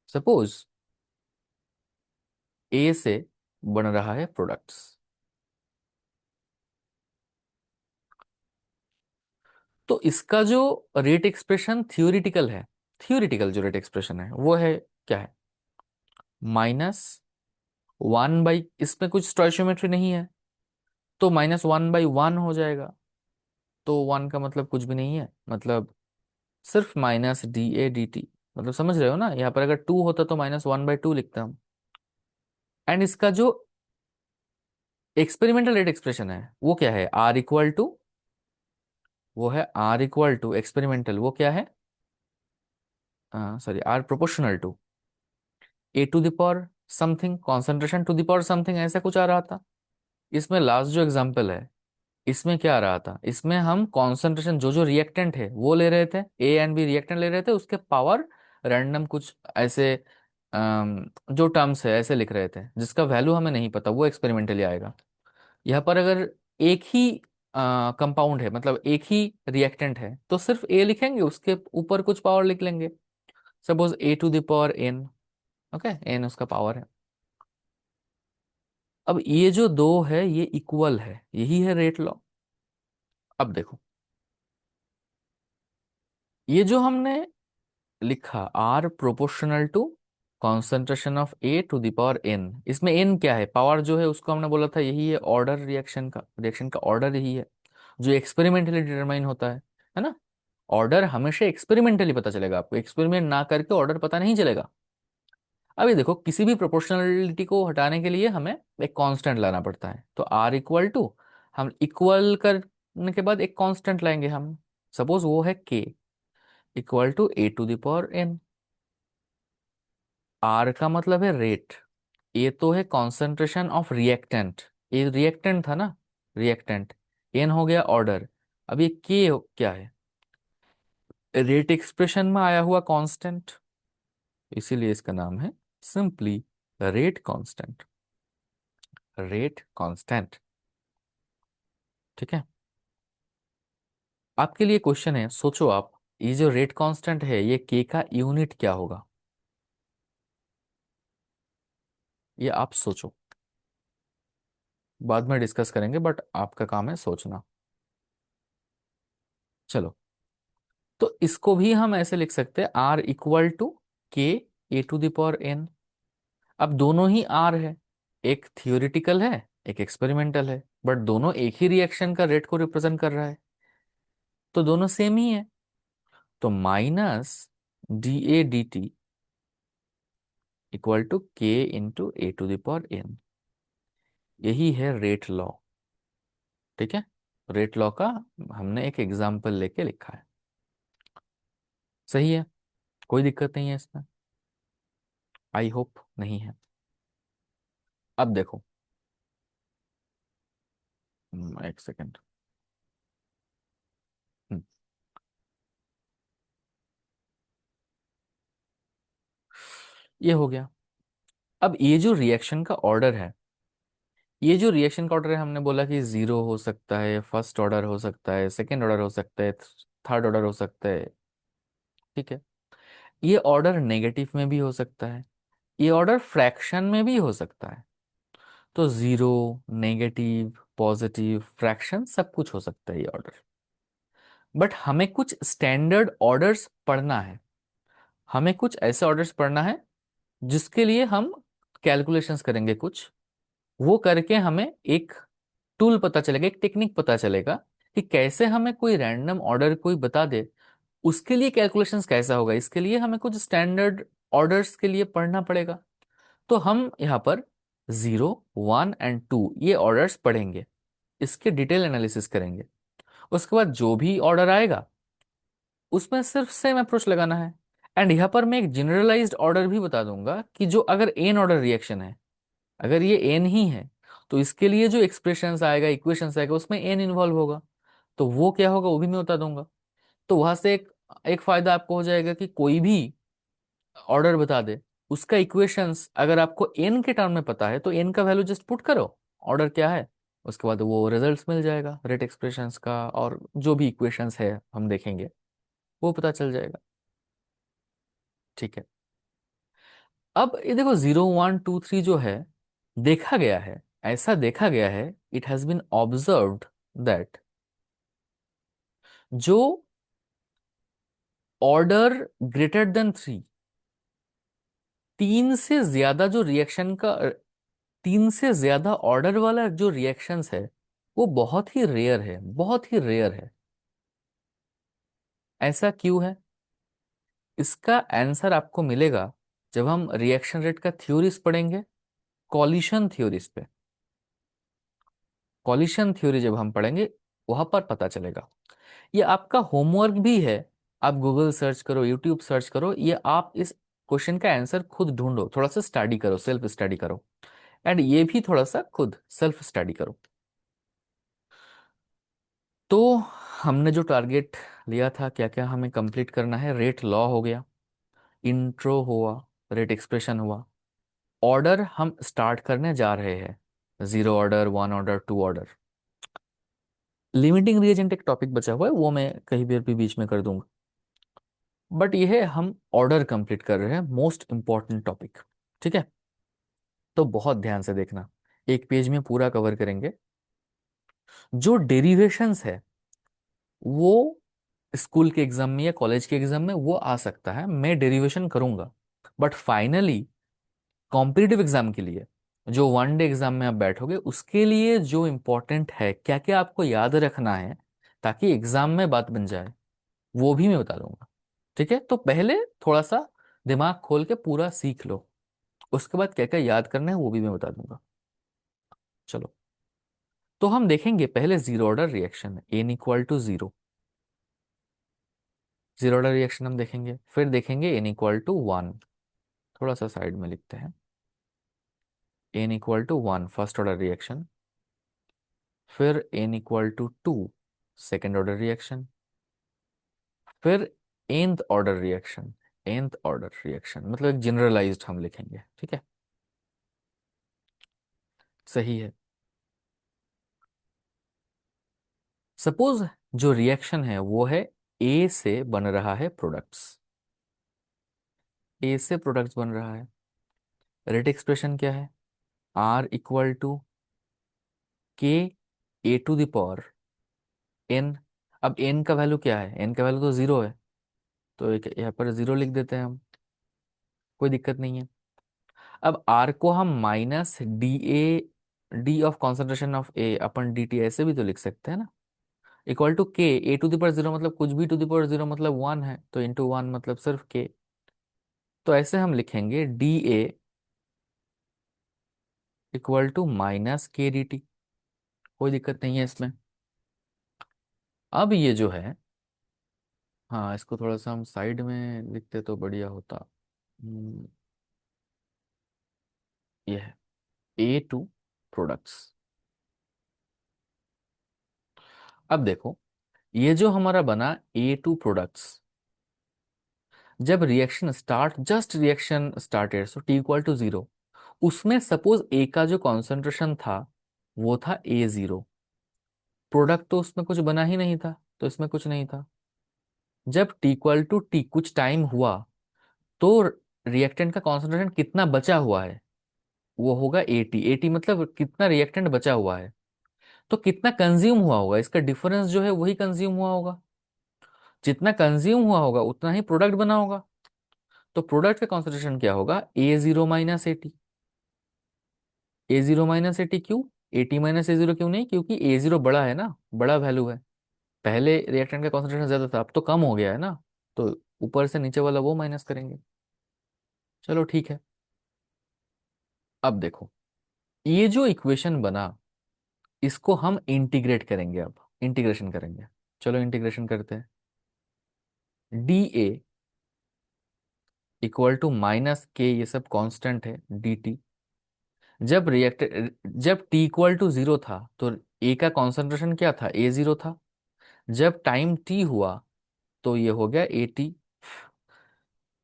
सपोज ए से बन रहा है प्रोडक्ट्स, तो इसका जो रेट एक्सप्रेशन थियोरिटिकल है, थियोरिटिकल जो रेट एक्सप्रेशन है वो है क्या है, -1/, इसमें कुछ स्टोइचियोमेट्री नहीं है, तो -1/1 हो जाएगा। तो 1 का मतलब कुछ भी नहीं है, मतलब सिर्फ -dA/dt, मतलब समझ रहे हो ना, यहाँ पर अगर 2 होता तो -1/2 लिखते हम। एंड इसका जो एक्सपेरिमेंटल रेट एक्सप्रेशन है वो क्या है, आर इक्वल टू, वो है आर इक्वल टू एक्सपेरिमेंटल, वो क्या है, sorry, R proportional to A to the power something, concentration to the power something, ऐसा कुछ आ रहा था। इसमें लास्ट जो एग्जांपल है, इसमें क्या आ रहा था, इसमें हम कॉन्सेंट्रेशन जो जो रिएक्टेंट है वो ले रहे थे, ए एंड बी रिएक्टेंट ले रहे थे, उसके पावर रैंडम कुछ ऐसे जो टर्म्स है ऐसे लिख रहे थे, जिसका वैल्यू हमें नहीं पता, वो एक्सपेरिमेंटली आएगा। यहाँ पर अगर एक ही कंपाउंड है, मतलब एक ही रिएक्टेंट है, तो सिर्फ ए लिखेंगे, उसके ऊपर कुछ पावर लिख लेंगे, suppose A to the power N, okay, N उसका पावर है। अब ये जो दो है ये इक्वल है, यही है रेट लॉ। अब देखो, ये जो हमने लिखा R proportional to concentration of A to the power n, इसमें एन क्या है, पावर जो है उसको हमने बोला था यही है ऑर्डर, रिएक्शन का ऑर्डर यही है, जो एक्सपेरिमेंटली डिटरमाइन होता है ना। ऑर्डर हमेशा एक्सपेरिमेंटली पता चलेगा, आपको एक्सपेरिमेंट ना करके ऑर्डर पता नहीं चलेगा। अभी देखो, किसी भी प्रोपोर्शनलिटी को हटाने के लिए हमें एक कांस्टेंट लाना पड़ता है, तो आर इक्वल टू, हम इक्वल करने के बाद एक कांस्टेंट लाएंगे हम, सपोज वो है के, equal to A to the power n. R का मतलब है रेट, ए तो है concentration of reactant, A reactant था ना, रिएक्टेंट। एन हो गया ऑर्डर। अब ये के क्या है, रेट एक्सप्रेशन में आया हुआ कांस्टेंट, इसीलिए इसका नाम है simply rate constant, rate constant. ठीक है। आपके लिए क्वेश्चन है, सोचो आप, ये जो रेट कांस्टेंट है ये के का यूनिट क्या होगा, ये आप सोचो, बाद में डिस्कस करेंगे बट आपका काम है सोचना। चलो, तो इसको भी हम ऐसे लिख सकते हैं, आर इक्वल टू के ए टू द पावर एन। अब दोनों ही आर है, एक थियोरिटिकल है एक एक्सपेरिमेंटल है, बट दोनों एक ही रिएक्शन का रेट को रिप्रेजेंट कर रहा है, तो दोनों सेम ही है। तो minus D A D T equal to K into A to the power N, यही है रेट लॉ। ठीक है, रेट लॉ का हमने एक एग्जाम्पल लेके लिखा है। सही है, कोई दिक्कत नहीं है इसमें, आई होप नहीं है। अब देखो, एक सेकेंड। ये हो गया। अब ये जो रिएक्शन का ऑर्डर है, ये जो रिएक्शन का ऑर्डर है, हमने बोला कि जीरो हो सकता है, फर्स्ट ऑर्डर हो सकता है, सेकंड ऑर्डर हो सकता है, थर्ड ऑर्डर हो सकता है। ठीक है, ये ऑर्डर नेगेटिव में भी हो सकता है, ये ऑर्डर फ्रैक्शन में भी हो सकता है। तो जीरो, नेगेटिव, पॉजिटिव, फ्रैक्शन सब कुछ हो सकता है ये ऑर्डर। बट हमें कुछ स्टैंडर्ड ऑर्डर्स पढ़ना है, हमें कुछ ऐसे ऑर्डर्स पढ़ना है जिसके लिए हम कैलकुलेशंस करेंगे कुछ, वो करके हमें एक टूल पता चलेगा, एक टेक्निक पता चलेगा कि कैसे हमें कोई रैंडम ऑर्डर कोई बता दे, उसके लिए कैलकुलेशंस कैसा होगा। इसके लिए हमें कुछ स्टैंडर्ड ऑर्डर्स के लिए पढ़ना पड़ेगा। तो हम यहाँ पर 0, 1 एंड 2 ये ऑर्डर्स पढ़ेंगे, इसके डिटेल एनालिसिस करेंगे। उसके बाद जो भी ऑर्डर आएगा उसमें सिर्फ सेम अप्रोच लगाना है। एंड यहाँ पर मैं एक जनरलाइज्ड ऑर्डर भी बता दूंगा कि जो अगर एन ऑर्डर रिएक्शन है, अगर ये एन ही है, तो इसके लिए जो एक्सप्रेशंस आएगा, इक्वेशंस आएगा, उसमें एन इन्वॉल्व होगा। तो वो क्या होगा वो भी मैं बता दूंगा। तो वहां से एक एक फायदा आपको हो जाएगा कि कोई भी ऑर्डर बता दे, उसका इक्वेशंस अगर आपको एन के टर्म में पता है तो एन का वैल्यू जस्ट पुट करो, ऑर्डर क्या है, उसके बाद वो रिजल्ट्स मिल जाएगा रेट एक्सप्रेशंस का, और जो भी इक्वेशंस है हम देखेंगे वो पता चल जाएगा। ठीक है। अब ये देखो, 0, 1, 2, 3 जो है, देखा गया है, ऐसा देखा गया है, it has been observed that जो ऑर्डर ग्रेटर देन 3, तीन से ज्यादा जो रिएक्शन का, तीन से ज्यादा ऑर्डर वाला जो रिएक्शंस है वो बहुत ही रेयर है, बहुत ही रेयर है। ऐसा क्यों है, इसका आंसर आपको मिलेगा जब हम रिएक्शन रेट का थ्योरीज पढ़ेंगे, कॉलिशन थ्योरीज पे, कॉलिशन थ्योरी जब हम पढ़ेंगे वहां पर पता चलेगा। ये आपका होमवर्क भी है, आप गूगल सर्च करो, यूट्यूब सर्च करो, ये आप इस क्वेश्चन का आंसर खुद ढूंढो, थोड़ा सा स्टडी करो, सेल्फ स्टडी करो, एंड ये भी थोड़ा सा खुद सेल्फ स्टडी करो। तो हमने जो टारगेट लिया था, क्या क्या हमें कंप्लीट करना है, रेट लॉ हो गया, इंट्रो हुआ, रेट एक्सप्रेशन हुआ, ऑर्डर हम स्टार्ट करने जा रहे हैं, 0 order, 1 order, 2 order. Limiting reagent एक टॉपिक बचा हुआ है, वो मैं कहीं भी बीच में कर दूंगा, बट ये है हम ऑर्डर कंप्लीट कर रहे हैं, मोस्ट इंपॉर्टेंट टॉपिक। ठीक है, तो बहुत ध्यान से देखना, एक पेज में पूरा कवर करेंगे। जो डेरिवेशंस है वो स्कूल के एग्जाम में या कॉलेज के एग्जाम में वो आ सकता है, मैं डेरिवेशन करूंगा, बट फाइनली कॉम्पिटिटिव एग्जाम के लिए, जो 1 डे एग्जाम में आप बैठोगे उसके लिए जो इंपॉर्टेंट है, क्या क्या आपको याद रखना है ताकि एग्जाम में बात बन जाए, वो भी मैं बता दूंगा। ठीक है, तो पहले थोड़ा सा दिमाग खोल के पूरा सीख लो, उसके बाद क्या क्या याद करना है वो भी मैं बता दूंगा। चलो, तो हम देखेंगे पहले 0 order reaction, n equal to 0, 0 order reaction हम देखेंगे, फिर देखेंगे एन इक्वल टू 1, थोड़ा सा साइड में लिखते हैं। n equal to 1 first order reaction, फिर n equal to 2 second order reaction, फिर nth order reaction. nth order reaction मतलब एक जनरलाइज्ड हम लिखेंगे, ठीक है। सही है। सपोज जो रिएक्शन है वो है ए से बन रहा है प्रोडक्ट्स, ए से प्रोडक्ट्स बन रहा है। रेट एक्सप्रेशन क्या है? आर इक्वल टू के ए टू दावर एन। अब एन का वैल्यू क्या है? एन का वैल्यू तो जीरो है, तो एक यहाँ पर जीरो लिख देते हैं हम, कोई दिक्कत नहीं है। अब आर को हम minus D A, D of concentration of A upon D T ऐसे भी तो लिख सकते हैं ना। इक्वल टू के ए टू दावर जीरो मतलब कुछ भी टू दावर जीरो मतलब वन है, तो इंटू वन मतलब सिर्फ के। तो ऐसे हम लिखेंगे D A equal to minus K D T, कोई दिक्कत नहीं है इसमें। अब ये जो है, हाँ इसको थोड़ा सा हम साइड में लिखते तो बढ़िया होता। हम्म, ये है ए टू प्रोडक्ट्स। अब देखो, ये जो हमारा बना ए टू प्रोडक्ट्स, जब reaction start, just reaction started so T equal to zero, उसमें सपोज ए का जो कॉन्सेंट्रेशन था वो था ए जीरो। प्रोडक्ट तो उसमें कुछ बना ही नहीं था, तो इसमें कुछ नहीं था। जब टी इक्वल टू टी कुछ टाइम हुआ तो रिएक्टेंट का कॉन्सेंट्रेशन कितना बचा हुआ है वो होगा एटी। एटी मतलब कितना रिएक्टेंट बचा हुआ है, तो कितना कंज्यूम हुआ होगा, इसका डिफरेंस जो है वही कंज्यूम हुआ होगा। जितना कंज्यूम हुआ होगा उतना ही प्रोडक्ट बना होगा। तो प्रोडक्ट का कॉन्सेंट्रेशन क्या होगा? ए जीरो माइनस एटी। ए जीरो माइनस एटी क्यों? एटी माइनस ए जीरो क्यों नहीं? क्योंकि ए जीरो बड़ा है ना, बड़ा वैल्यू है। पहले रिएक्टेंट का कॉन्सेंट्रेशन ज्यादा था, अब तो कम हो गया है ना, तो ऊपर से नीचे वाला वो माइनस करेंगे। चलो ठीक है। अब देखो, ये जो इक्वेशन बना इसको हम इंटीग्रेट करेंगे, अब इंटीग्रेशन करेंगे। चलो इंटीग्रेशन करते हैं। D A equal to minus K, ये सब कांस्टेंट है, डी टी। जब रिएक्ट जब टी इक्वल टू जीरो था तो ए का कॉन्सेंट्रेशन क्या था? ए जीरो था। जब टाइम टी हुआ तो ये हो गया A T.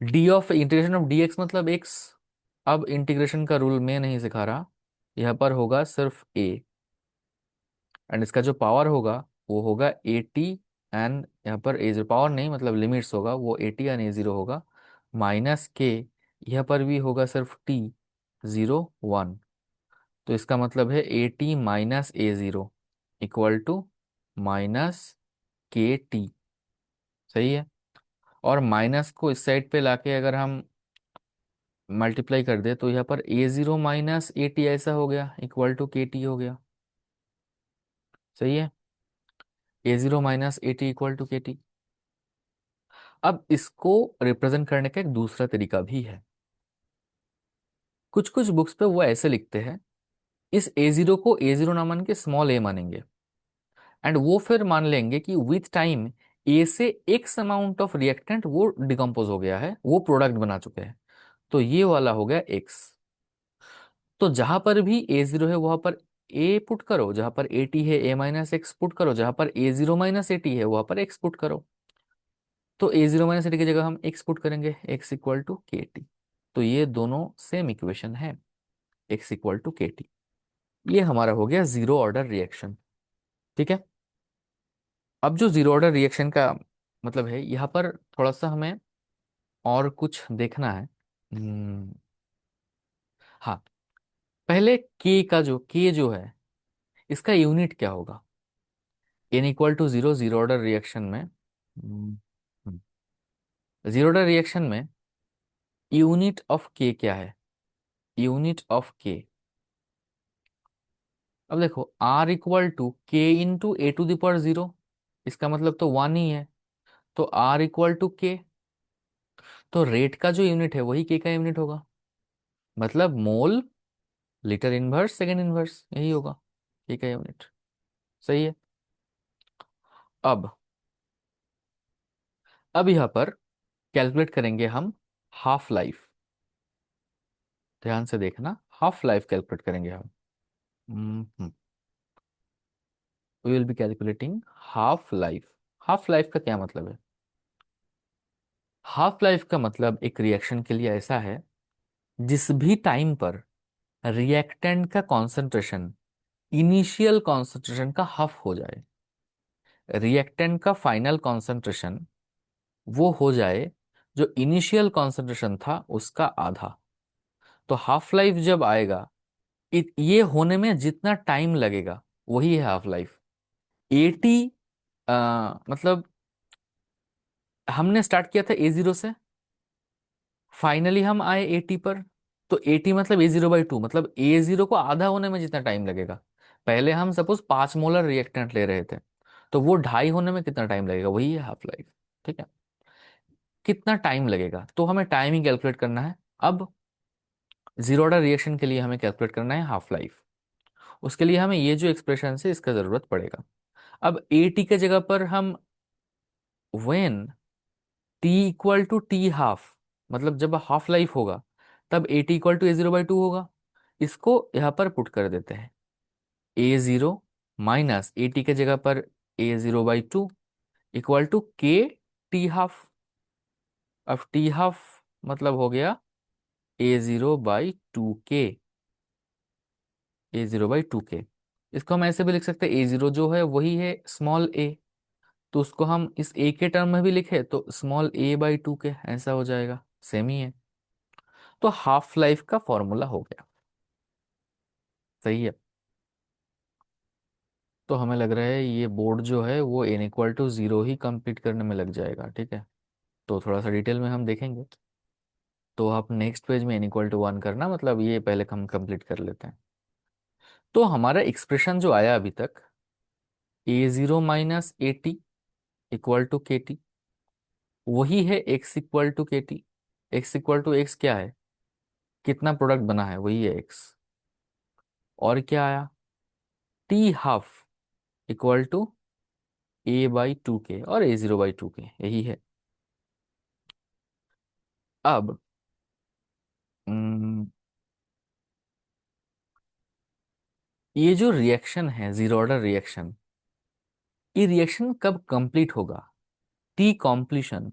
D of integration of D x मतलब एक्स। अब इंटीग्रेशन का रूल मैं नहीं सिखा रहा, यहाँ पर होगा सिर्फ ए, एंड इसका जो पावर होगा वो होगा ए टी। एंड यहाँ पर ए जीरो पावर नहीं मतलब लिमिट्स होगा, वो A T and A zero होगा माइनस के। यहाँ पर भी होगा सिर्फ टी, जीरो वन। तो इसका मतलब है A T minus A zero equal to minus K T. सही है। और माइनस को इस साइड पे लाके अगर हम मल्टीप्लाई कर दे तो यहाँ पर ए जीरो माइनस ए टी ऐसा हो गया इक्वल टू के टी हो गया। सही है। A zero minus A T equal to K T. अब इसको रिप्रेजेंट करने का एक दूसरा तरीका भी है। कुछ कुछ बुक्स पे वो ऐसे लिखते हैं, इस ए जीरो को ए जीरो ना मान के स्मॉल ए मानेंगे, एंड वो फिर मान लेंगे कि विथ टाइम ए से एक्स अमाउंट ऑफ रिएक्टेंट वो डिकम्पोज हो गया है, वो प्रोडक्ट बना चुके हैं, तो ये वाला हो गया एक्स। तो जहां पर भी ए जीरो है वहां पर ए पुट करो, जहां पर ए टी है ए माइनस एक्स पुट करो, जहां पर ए जीरो माइनस ए टी है वहां पर एक्स पुट करो। तो ए जीरो माइनस ए टी की जगह हम एक्स पुट करेंगे, x equal to K T. तो ये दोनों सेम इक्वेशन है, X equal to K T. ये हमारा हो गया जीरो ऑर्डर रिएक्शन, ठीक है। अब जो जीरो ऑर्डर रिएक्शन का मतलब है, यहाँ पर थोड़ा सा हमें और कुछ देखना है। हाँ, पहले के जो है इसका यूनिट क्या होगा? N equal to zero, zero order reaction में जीरो ऑर्डर रिएक्शन में यूनिट ऑफ के क्या है? यूनिट ऑफ के, अब देखो R equal to K into A to the power zero, इसका मतलब तो वन ही है, तो आर इक्वल टू के। तो रेट का जो यूनिट है वही के का यूनिट होगा, मतलब mole litre inverse second inverse, यही होगा के का यूनिट। सही है। अब अब यहाँ पर कैलकुलेट करेंगे हम हाफ लाइफ। ध्यान से देखना, हाफ लाइफ कैलकुलेट करेंगे हम। We will be calculating half life. Half life का क्या मतलब है? हाफ लाइफ का मतलब एक रिएक्शन के लिए ऐसा है जिस भी टाइम पर रिएक्टेंट का कॉन्सेंट्रेशन इनिशियल कॉन्सेंट्रेशन का हाफ हो जाए, रिएक्टेंट का फाइनल कॉन्सेंट्रेशन वो हो जाए जो इनिशियल कॉन्सेंट्रेशन था उसका आधा, तो हाफ लाइफ जब आएगा, ये होने में जितना टाइम लगेगा वही है हाफ लाइफ। 80, मतलब हमने स्टार्ट किया था A0 से, फाइनली हम आए 80 पर, तो 80 मतलब A0/2, मतलब A0 को आधा होने में जितना टाइम लगेगा। पहले हम सपोज 5 मोलर रिएक्टेंट ले रहे थे, तो वो ढाई होने में कितना टाइम लगेगा, वही है हाफ लाइफ। ठीक है, कितना टाइम लगेगा तो हमें टाइम ही कैलकुलेट करना है। अब जीरो ऑर्डर रिएक्शन के लिए हमें कैलकुलेट करना है हाफ लाइफ। उसके लिए हमें ये जो एक्सप्रेशन है इसका जरूरत पड़ेगा। अब 80 के जगह पर हम व्हेन T=T½ मतलब जब हाफ लाइफ होगा तब A=A0/2 होगा। इसको यहाँ पर पुट कर देते हैं, A0 माइनस 80 के जगह पर A0/2 = K T½ अब T½ मतलब हो गया A0/2K। इसको हम ऐसे भी लिख सकते हैं, A0 जो है वही है स्मॉल a, तो उसको हम इस a के टर्म में भी लिखे तो स्मॉल a/2K ऐसा हो जाएगा, सेम ही है। तो हाफ लाइफ का फॉर्मूला हो गया। सही है। तो हमें लग रहा है ये बोर्ड जो है वो n=0 ही कंप्लीट करने में लग जाएगा। ठीक है, तो थोड़ा सा डिटेल में हम देखेंगे। तो आप नेक्स्ट पेज में n=1 करना, मतलब ये पहले हम कंप्लीट कर लेते हैं। तो हमारा एक्सप्रेशन जो आया अभी तक, A0-80 = KT, वही है x=KT। x=x क्या है, कितना प्रोडक्ट बना है वही है x। और क्या आया, T½ = A/2K और A0/2K यही है। अब हम्म, ये जो रिएक्शन है जीरो ऑर्डर रिएक्शन, ये रिएक्शन कब कंप्लीट होगा? T completion.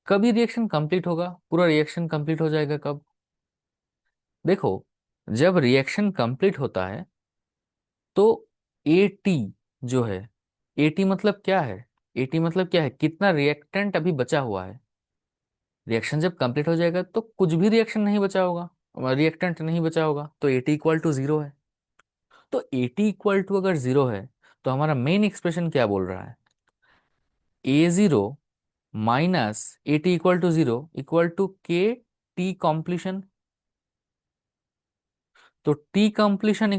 कब ये रिएक्शन कंप्लीट होगा, पूरा रिएक्शन कंप्लीट हो जाएगा कब? देखो, जब रिएक्शन कंप्लीट होता है तो एटी जो है, एटी मतलब क्या है, एटी मतलब क्या है, कितना रिएक्टेंट अभी बचा हुआ है। रिएक्शन जब कंप्लीट हो जाएगा तो कुछ भी रिएक्शन नहीं बचा होगा, रिएक्टेंट नहीं बचा होगा, तो एटी=0 है। तो एटी= अगर 0 है तो हमारा मेन एक्सप्रेशन क्या बोल रहा है, A0 minus A=0 = K T completion. तो T कॉम्प्लीशन =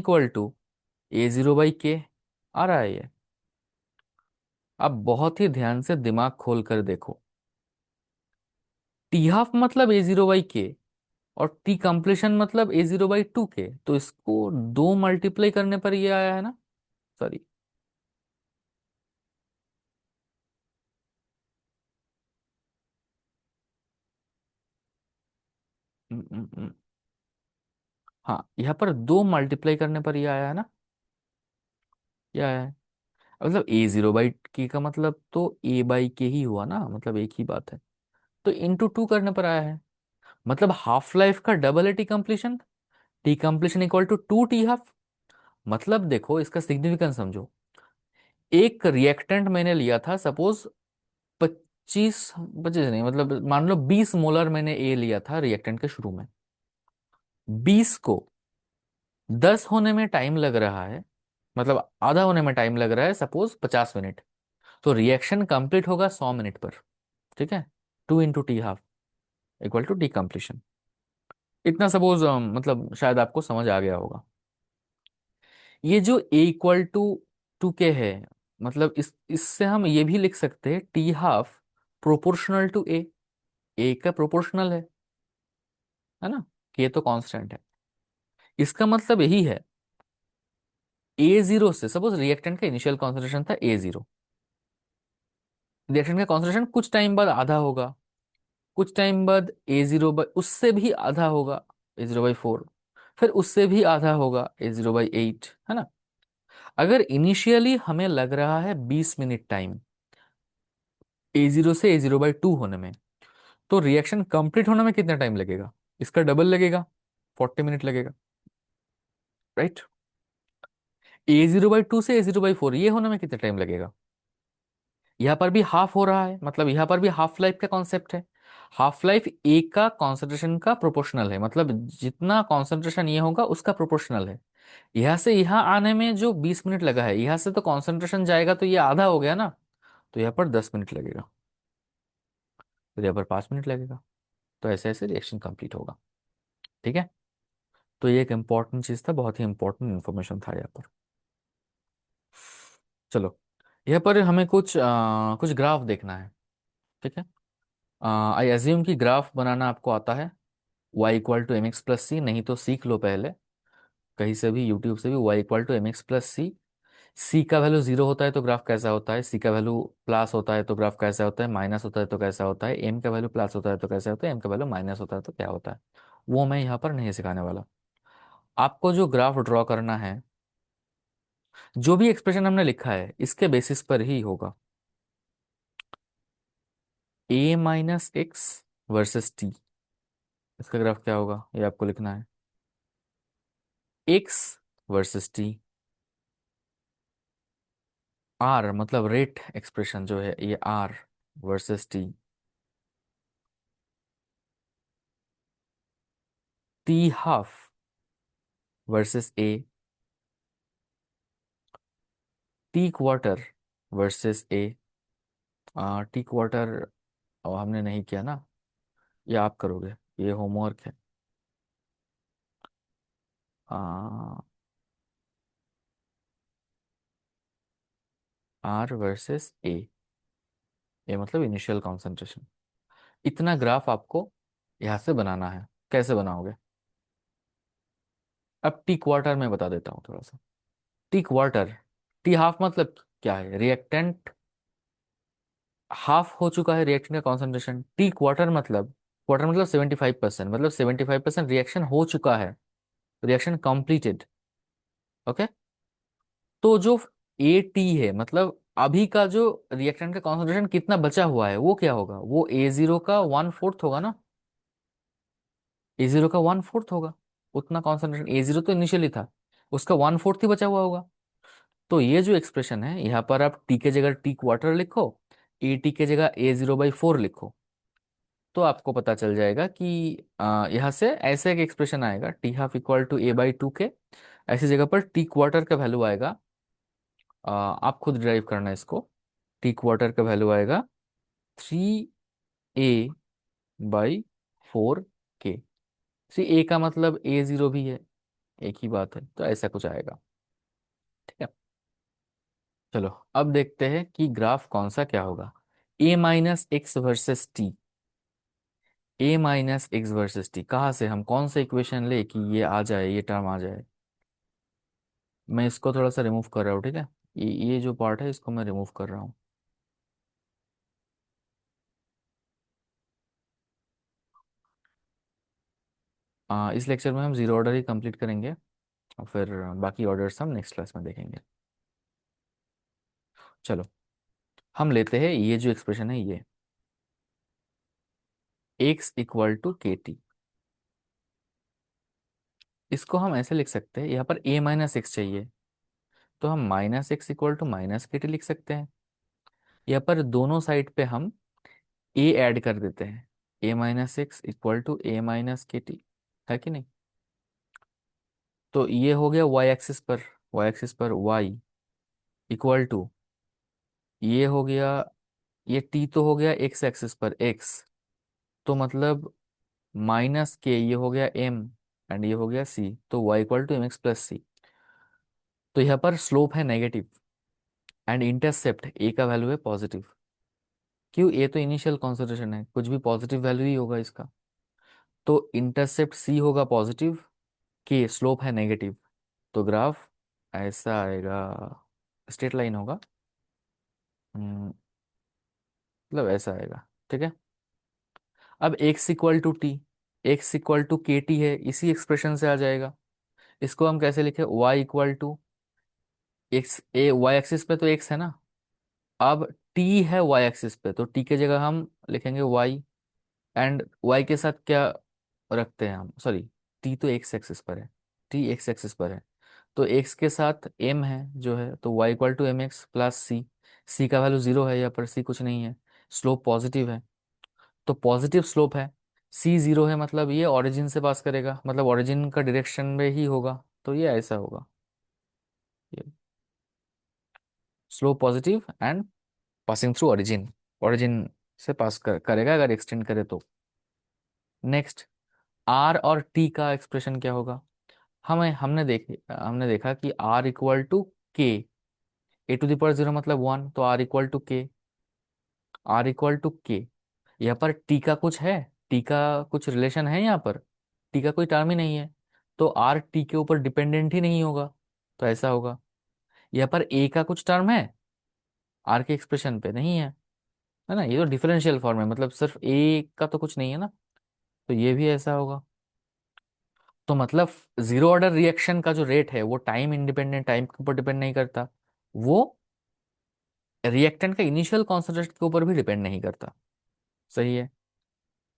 A0/K आ रहा है ये। अब बहुत ही ध्यान से दिमाग खोल कर देखो, T½ मतलब A0/K और T कम्प्लीशन मतलब A0/2K, तो इसको दो मल्टीप्लाई करने पर ये आया है ना। सॉरी, हाँ, यहाँ पर दो मल्टीप्लाई करने पर ये आया है ना, ये आया है। मतलब A0/K का मतलब तो A/K ही हुआ ना, मतलब एक ही बात है, तो इंटू टू करने पर आया है। मतलब हाफ लाइफ का डबल है T completion, T completion = 2 T½ मतलब देखो इसका सिग्निफिकेंस समझो, एक रिएक्टेंट मैंने लिया था सपोज 25, 25 नहीं, मतलब मान लो 20 मोलर मैंने ए लिया था रिएक्टेंट के शुरू में, 20 को 10 होने में टाइम लग रहा है, मतलब आधा होने में टाइम लग रहा है सपोज 50 मिनट, तो रिएक्शन कंप्लीट होगा 100 मिनट पर। ठीक है, 2 × T½ = T कंप्लीशन। इतना सपोज मतलब शायद आपको समझ आ गया होगा। ये जो A=2K है, मतलब इससे हम ये भी लिख सकते हैं T½ प्रोपोर्शनल टू ए का प्रोपोर्शनल है ना, K तो कांस्टेंट है। इसका मतलब यही है, A0 से सपोज रिएक्टेंट का इनिशियल कॉन्सेंट्रेशन था A0, रिएक्टेंट का कॉन्सेंट्रेशन कुछ टाइम बाद आधा होगा, कुछ टाइम बाद A0 बाई उससे भी आधा होगा, A0/4, फिर उससे भी आधा होगा, A0/8, है ना। अगर इनिशियली हमें लग रहा है 20 मिनट टाइम A0 से A0/2 होने में, तो रिएक्शन कंप्लीट होने में कितना टाइम लगेगा? इसका डबल लगेगा, 40 मिनट लगेगा, राइट। A0/2 से A0/4 ये होने में कितना टाइम लगेगा? यहाँ पर भी हाफ हो रहा है, मतलब यहाँ पर भी हाफ लाइफ का कॉन्सेप्ट है। हाफ लाइफ ए का कॉन्सेंट्रेशन का प्रोपोर्शनल है, मतलब जितना कॉन्सेंट्रेशन ये होगा उसका प्रोपोर्शनल है। यहाँ से यहाँ आने में जो 20 मिनट लगा है, यहाँ से तो कॉन्सेंट्रेशन जाएगा तो ये आधा हो गया ना, तो यहाँ पर 10 मिनट लगेगा, तो यहाँ पर 5 मिनट लगेगा। तो ऐसे ऐसे रिएक्शन कंप्लीट होगा, ठीक है। तो ये एक इंपॉर्टेंट चीज था, बहुत ही इंपॉर्टेंट इन्फॉर्मेशन था यहाँ पर। चलो, यहाँ पर हमें कुछ ग्राफ देखना है, ठीक है। आई एज्यूम कि ग्राफ बनाना आपको आता है, y = mx + c, नहीं तो सीख लो पहले कहीं से भी, यूट्यूब से भी। y = mx + c, सी का वैल्यू 0 होता है तो ग्राफ कैसा होता है, सी का वैल्यू प्लस होता है तो ग्राफ कैसा होता है, माइनस होता है तो कैसा होता है, एम का वैल्यू प्लस होता है तो कैसा होता है, एम का वैल्यू माइनस होता है तो क्या होता है, वो मैं यहाँ पर नहीं सिखाने वाला। आपको जो ग्राफ ड्रॉ करना है, जो भी एक्सप्रेशन हमने लिखा है इसके बेसिस पर ही होगा। A - x वर्सेस टी, इसका ग्राफ क्या होगा ये आपको लिखना है। x वर्सेस टी, आर मतलब रेट एक्सप्रेशन जो है ये R versus T, T half versus A, T quarter versus A. T quarter हमने नहीं किया ना, ये आप करोगे, ये होमवर्क है। आर वर्सेस ए मतलब इनिशियल कॉन्सेंट्रेशन। इतना ग्राफ आपको यहाँ से बनाना है। कैसे बनाओगे? अब टी क्वार्टर में बता देता हूँ थोड़ा सा। टी क्वार्टर, टी हाफ मतलब क्या है, रिएक्टेंट हाफ हो चुका है रिएक्टेंट का कॉन्सेंट्रेशन। टी क्वार्टर मतलब 75%, मतलब 75% रिएक्शन हो चुका है, रिएक्शन कंप्लीटेड, ओके। तो जो ए टी है, मतलब अभी का जो रिएक्टेंट का कॉन्सेंट्रेशन कितना बचा हुआ है वो क्या होगा, वो A0 का 1/4 होगा ना, A0 का 1/4 होगा। उतना कॉन्सेंट्रेशन A0 तो इनिशियली था, उसका 1/4 ही बचा हुआ होगा। तो ये जो एक्सप्रेशन है यहाँ पर आप टी के जगह टी क्वार्टर लिखो, ए टी के जगह A0/4 लिखो, तो आपको पता चल जाएगा कि यहाँ से ऐसे एक एक्सप्रेशन आएगा, T½ = A/2 के। ऐसी जगह पर टी क्वार्टर का वैल्यू आएगा, आप खुद डिराइव करना इसको। टी क्वार्टर का वैल्यू आएगा 3A/4 के। 3A का मतलब A0 भी है, एक ही बात है, तो ऐसा कुछ आएगा, ठीक है। चलो अब देखते हैं कि ग्राफ कौन सा क्या होगा। A - x versus T, A - x versus T कहाँ से, हम कौन सा इक्वेशन ले कि ये आ जाए, ये टर्म आ जाए। मैं इसको थोड़ा सा रिमूव कर रहा हूँ, ठीक है। ये जो पार्ट है इसको मैं रिमूव कर रहा हूँ। इस लेक्चर में हम जीरो ऑर्डर ही कंप्लीट करेंगे, और फिर बाकी ऑर्डर्स हम नेक्स्ट क्लास में देखेंगे। चलो, हम लेते हैं ये जो एक्सप्रेशन है ये, x = KT। इसको हम ऐसे लिख सकते हैं, यहाँ पर A - x चाहिए, तो हम -x = -KT लिख सकते हैं। यहाँ पर दोनों साइड पे हम a ऐड कर देते हैं, A - x = A - KT, है कि नहीं। तो ये हो गया y एक्सिस पर y इक्वल टू, ये हो गया, ये t तो हो गया x एक्सिस पर x, तो मतलब -k, ये हो गया m, एंड ये हो गया c, तो y = mx + c। तो यहाँ पर स्लोप है नेगेटिव, एंड इंटरसेप्ट a का वैल्यू है पॉजिटिव। क्यों, a तो इनिशियल कॉन्सेंट्रेशन है, कुछ भी पॉजिटिव वैल्यू ही होगा इसका। तो इंटरसेप्ट c होगा पॉजिटिव, k स्लोप है नेगेटिव, तो ग्राफ ऐसा आएगा, स्ट्रेट लाइन होगा, मतलब ऐसा आएगा, ठीक है। अब X equal to T, X equal to K T है, इसी एक्सप्रेशन से आ जाएगा। इसको हम कैसे लिखे, Y equal to X, a Y axis पे तो एक्स है ना, अब टी है वाई एक्सिस पे, तो टी की जगह हम लिखेंगे वाई, एंड वाई के साथ क्या रखते हैं हम, सॉरी, टी तो एक्स एक्सिस पर है, टी एक्स एक्सिस पर है, तो एक्स के साथ एम है जो है, तो Y equal to M X plus C, C का वैल्यू जीरो है, यहाँ पर सी कुछ नहीं है, स्लोप पॉजिटिव है, तो पॉजिटिव स्लोप है, सी जीरो है, मतलब ये ओरिजिन से पास करेगा, मतलब ओरिजिन का डायरेक्शन में ही होगा, तो ये ऐसा होगा, ये slope positive and passing through origin, origin से पास करेगा अगर एक्सटेंड करे तो। नेक्स्ट, आर और टी का एक्सप्रेशन क्या होगा, हमने देखा कि आर इक्वल टू के, ए टू दावर जीरो मतलब वन, तो आर इक्वल टू के, आर इक्वल टू के, यहाँ पर टी का कुछ है, टी का कुछ रिलेशन है यहाँ पर, टी का कोई टर्म ही नहीं है, तो आर टी के ऊपर डिपेंडेंट ही नहीं होगा, तो ऐसा होगा। यहाँ पर ए का कुछ टर्म है, आर के एक्सप्रेशन पे नहीं है ना, ये तो डिफरेंशियल फॉर्म है, मतलब सिर्फ ए का तो कुछ नहीं है ना, तो ये भी ऐसा होगा। तो मतलब जीरो ऑर्डर रिएक्शन का जो रेट है वो टाइम इंडिपेंडेंट, टाइम के ऊपर डिपेंड नहीं करता, वो रिएक्टेंट का इनिशियल कॉन्सेंट्रेशन के ऊपर भी डिपेंड नहीं करता। सही है।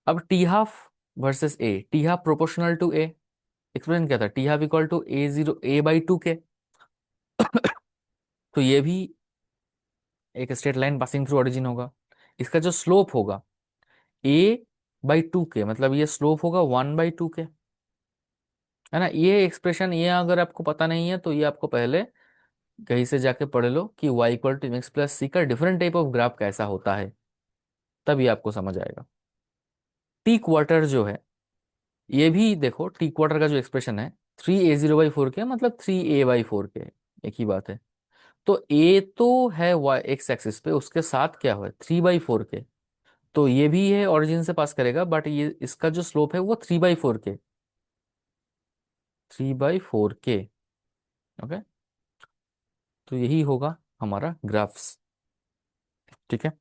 अब T half versus A, T half proportional to A, explain क्या था, T half equal to A zero A by two K, तो ये भी एक straight line passing through origin होगा, इसका जो स्लोप होगा ए बाई टू के, मतलब ये स्लोप होगा वन बाई टू के, है ना। ये एक्सप्रेशन, ये अगर आपको पता नहीं है तो ये आपको पहले कहीं से जाके पढ़ लो कि y equal to X plus C का डिफरेंट टाइप ऑफ ग्राफ कैसा होता है, तब ये आपको समझ आएगा। टी क्वार्टर जो है, ये भी देखो, टी क्वार्टर का जो एक्सप्रेशन है, three A zero by four के मतलब थ्री ए बाई फोर के, एक ही बात है, तो ए तो है वाई एक्स एक्सिस पे, उसके साथ क्या हुआ, थ्री बाई फोर के, तो ये भी है ओरिजिन से पास करेगा, बट ये इसका जो स्लोप है वो थ्री बाई फोर के, थ्री बाई फोर के, ओके, तो यही होगा हमारा ग्राफ्स। ठीक है,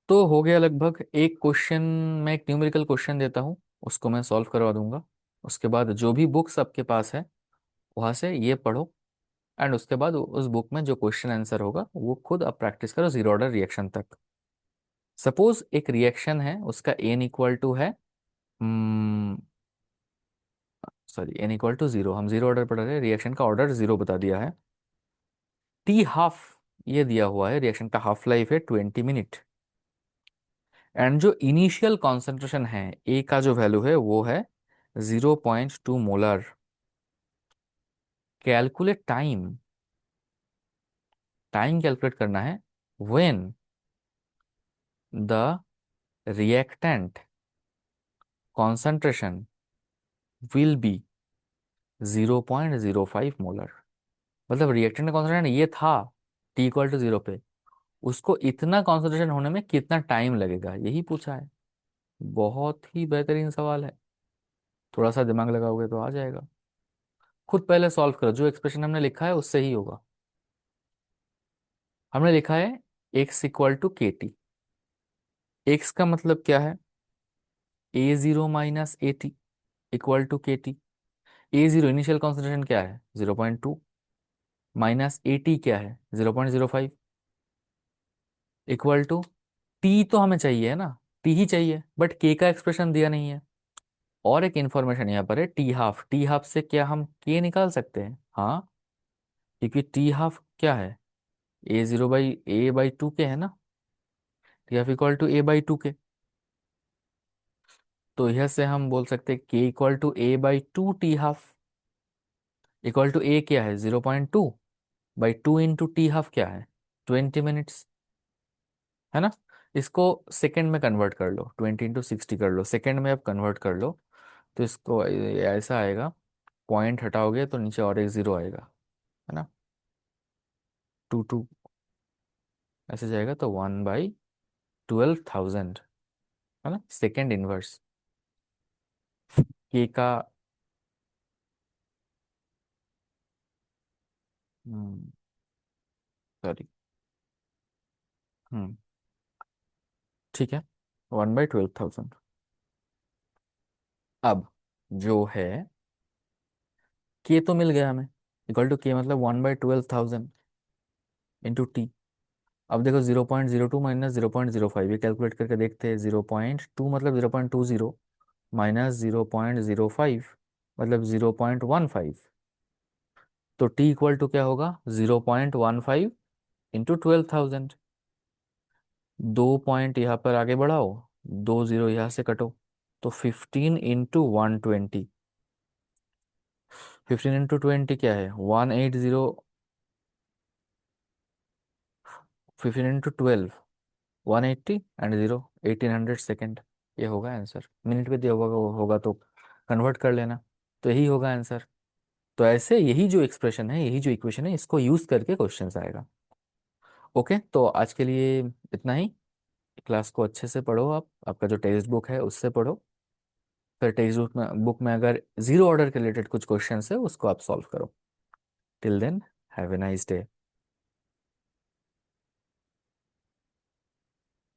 तो हो गया लगभग एक क्वेश्चन, मैं एक न्यूमेरिकल क्वेश्चन देता हूँ, उसको मैं सॉल्व करवा दूंगा, उसके बाद जो भी बुक्स आपके पास है वहाँ से ये पढ़ो, एंड उसके बाद उस बुक में जो क्वेश्चन आंसर होगा वो खुद आप प्रैक्टिस करो जीरो ऑर्डर रिएक्शन तक। सपोज एक रिएक्शन है, उसका एन इक्वल टू है, sorry n equal to zero, हम जीरो ऑर्डर पढ़ रहे हैं, रिएक्शन का ऑर्डर जीरो बता दिया है, टी हाफ ये दिया हुआ है, रिएक्शन का हाफ लाइफ है 20 मिनट, एंड जो इनिशियल कॉन्सेंट्रेशन है ए का जो वैल्यू है वो है 0.2 molar. Calculate time, time calculate करना है when the reactant concentration will be 0.05 molar, मतलब रिएक्टेंट कॉन्सेंट्रेशन ये था टी इक्वल टू जीरो पे, उसको इतना कॉन्सेंट्रेशन होने में कितना टाइम लगेगा, यही पूछा है। बहुत ही बेहतरीन सवाल है, थोड़ा सा दिमाग लगाओगे तो आ जाएगा। खुद पहले सॉल्व करो, जो एक्सप्रेशन हमने लिखा है उससे ही होगा। हमने लिखा है X equal to K T, X का मतलब क्या है, A zero minus A T equal to K T, A zero initial concentration क्या है 0.2, माइनस ए टी क्या है 0.05, इक्वल टू टी तो हमें चाहिए है ना, टी ही चाहिए, बट के का एक्सप्रेशन दिया नहीं है। और एक इंफॉर्मेशन यहाँ पर है टी हाफ, टी हाफ से क्या हम के निकाल सकते हैं, हाँ, क्योंकि टी हाफ क्या है, A zero by A by two K है ना, T half equal to A by two K, तो यह से हम बोल सकते हैं K equal to A by two T half, equal to A क्या है 0.2 by two into T half क्या है 20 मिनट्स, है ना। इसको सेकंड में कन्वर्ट कर लो, 20 इंटू 60 कर लो, सेकंड में आप कन्वर्ट कर लो, तो इसको ऐसा आएगा, पॉइंट हटाओगे तो नीचे और एक जीरो आएगा, है ना, टू टू ऐसे जाएगा, तो 1/12,000, है ना, सेकेंड इनवर्स के का। सॉरी, हम्म, ठीक है। 1/12,000। अब जो है के तो मिल गया हमें, इक्वल टू के मतलब 1/12,000 इंटू टी। अब देखो 0.02 माइनस 0.05, ये कैलकुलेट करके देखते हैं। 0.2 मतलब 0.20 माइनस 0.05 मतलब 0.15। तो टी इक्वल टू क्या होगा? 0.15 इंटू 12,000। 2 पॉइंट यहाँ पर आगे बढ़ाओ, 2 जीरो यहाँ से कटो, तो 15 इंटू 120। 15 इंटू 20 क्या है? 180। 15 इंटू 12, 180 एंड जीरो, 1800 सेकेंड। ये होगा आंसर। मिनट में दिया होगा तो कन्वर्ट कर लेना। तो यही होगा आंसर। तो ऐसे यही जो एक्सप्रेशन है, यही जो इक्वेशन है, इसको यूज करके क्वेश्चन आएगा। ओके, तो आज के लिए इतना ही। क्लास को अच्छे से पढ़ो आप, आपका जो टेक्स्ट बुक है उससे पढ़ो। फिर टेक्स्ट बुक में अगर जीरो ऑर्डर के रिलेटेड कुछ क्वेश्चन है उसको आप सॉल्व करो। Till then, have a nice day.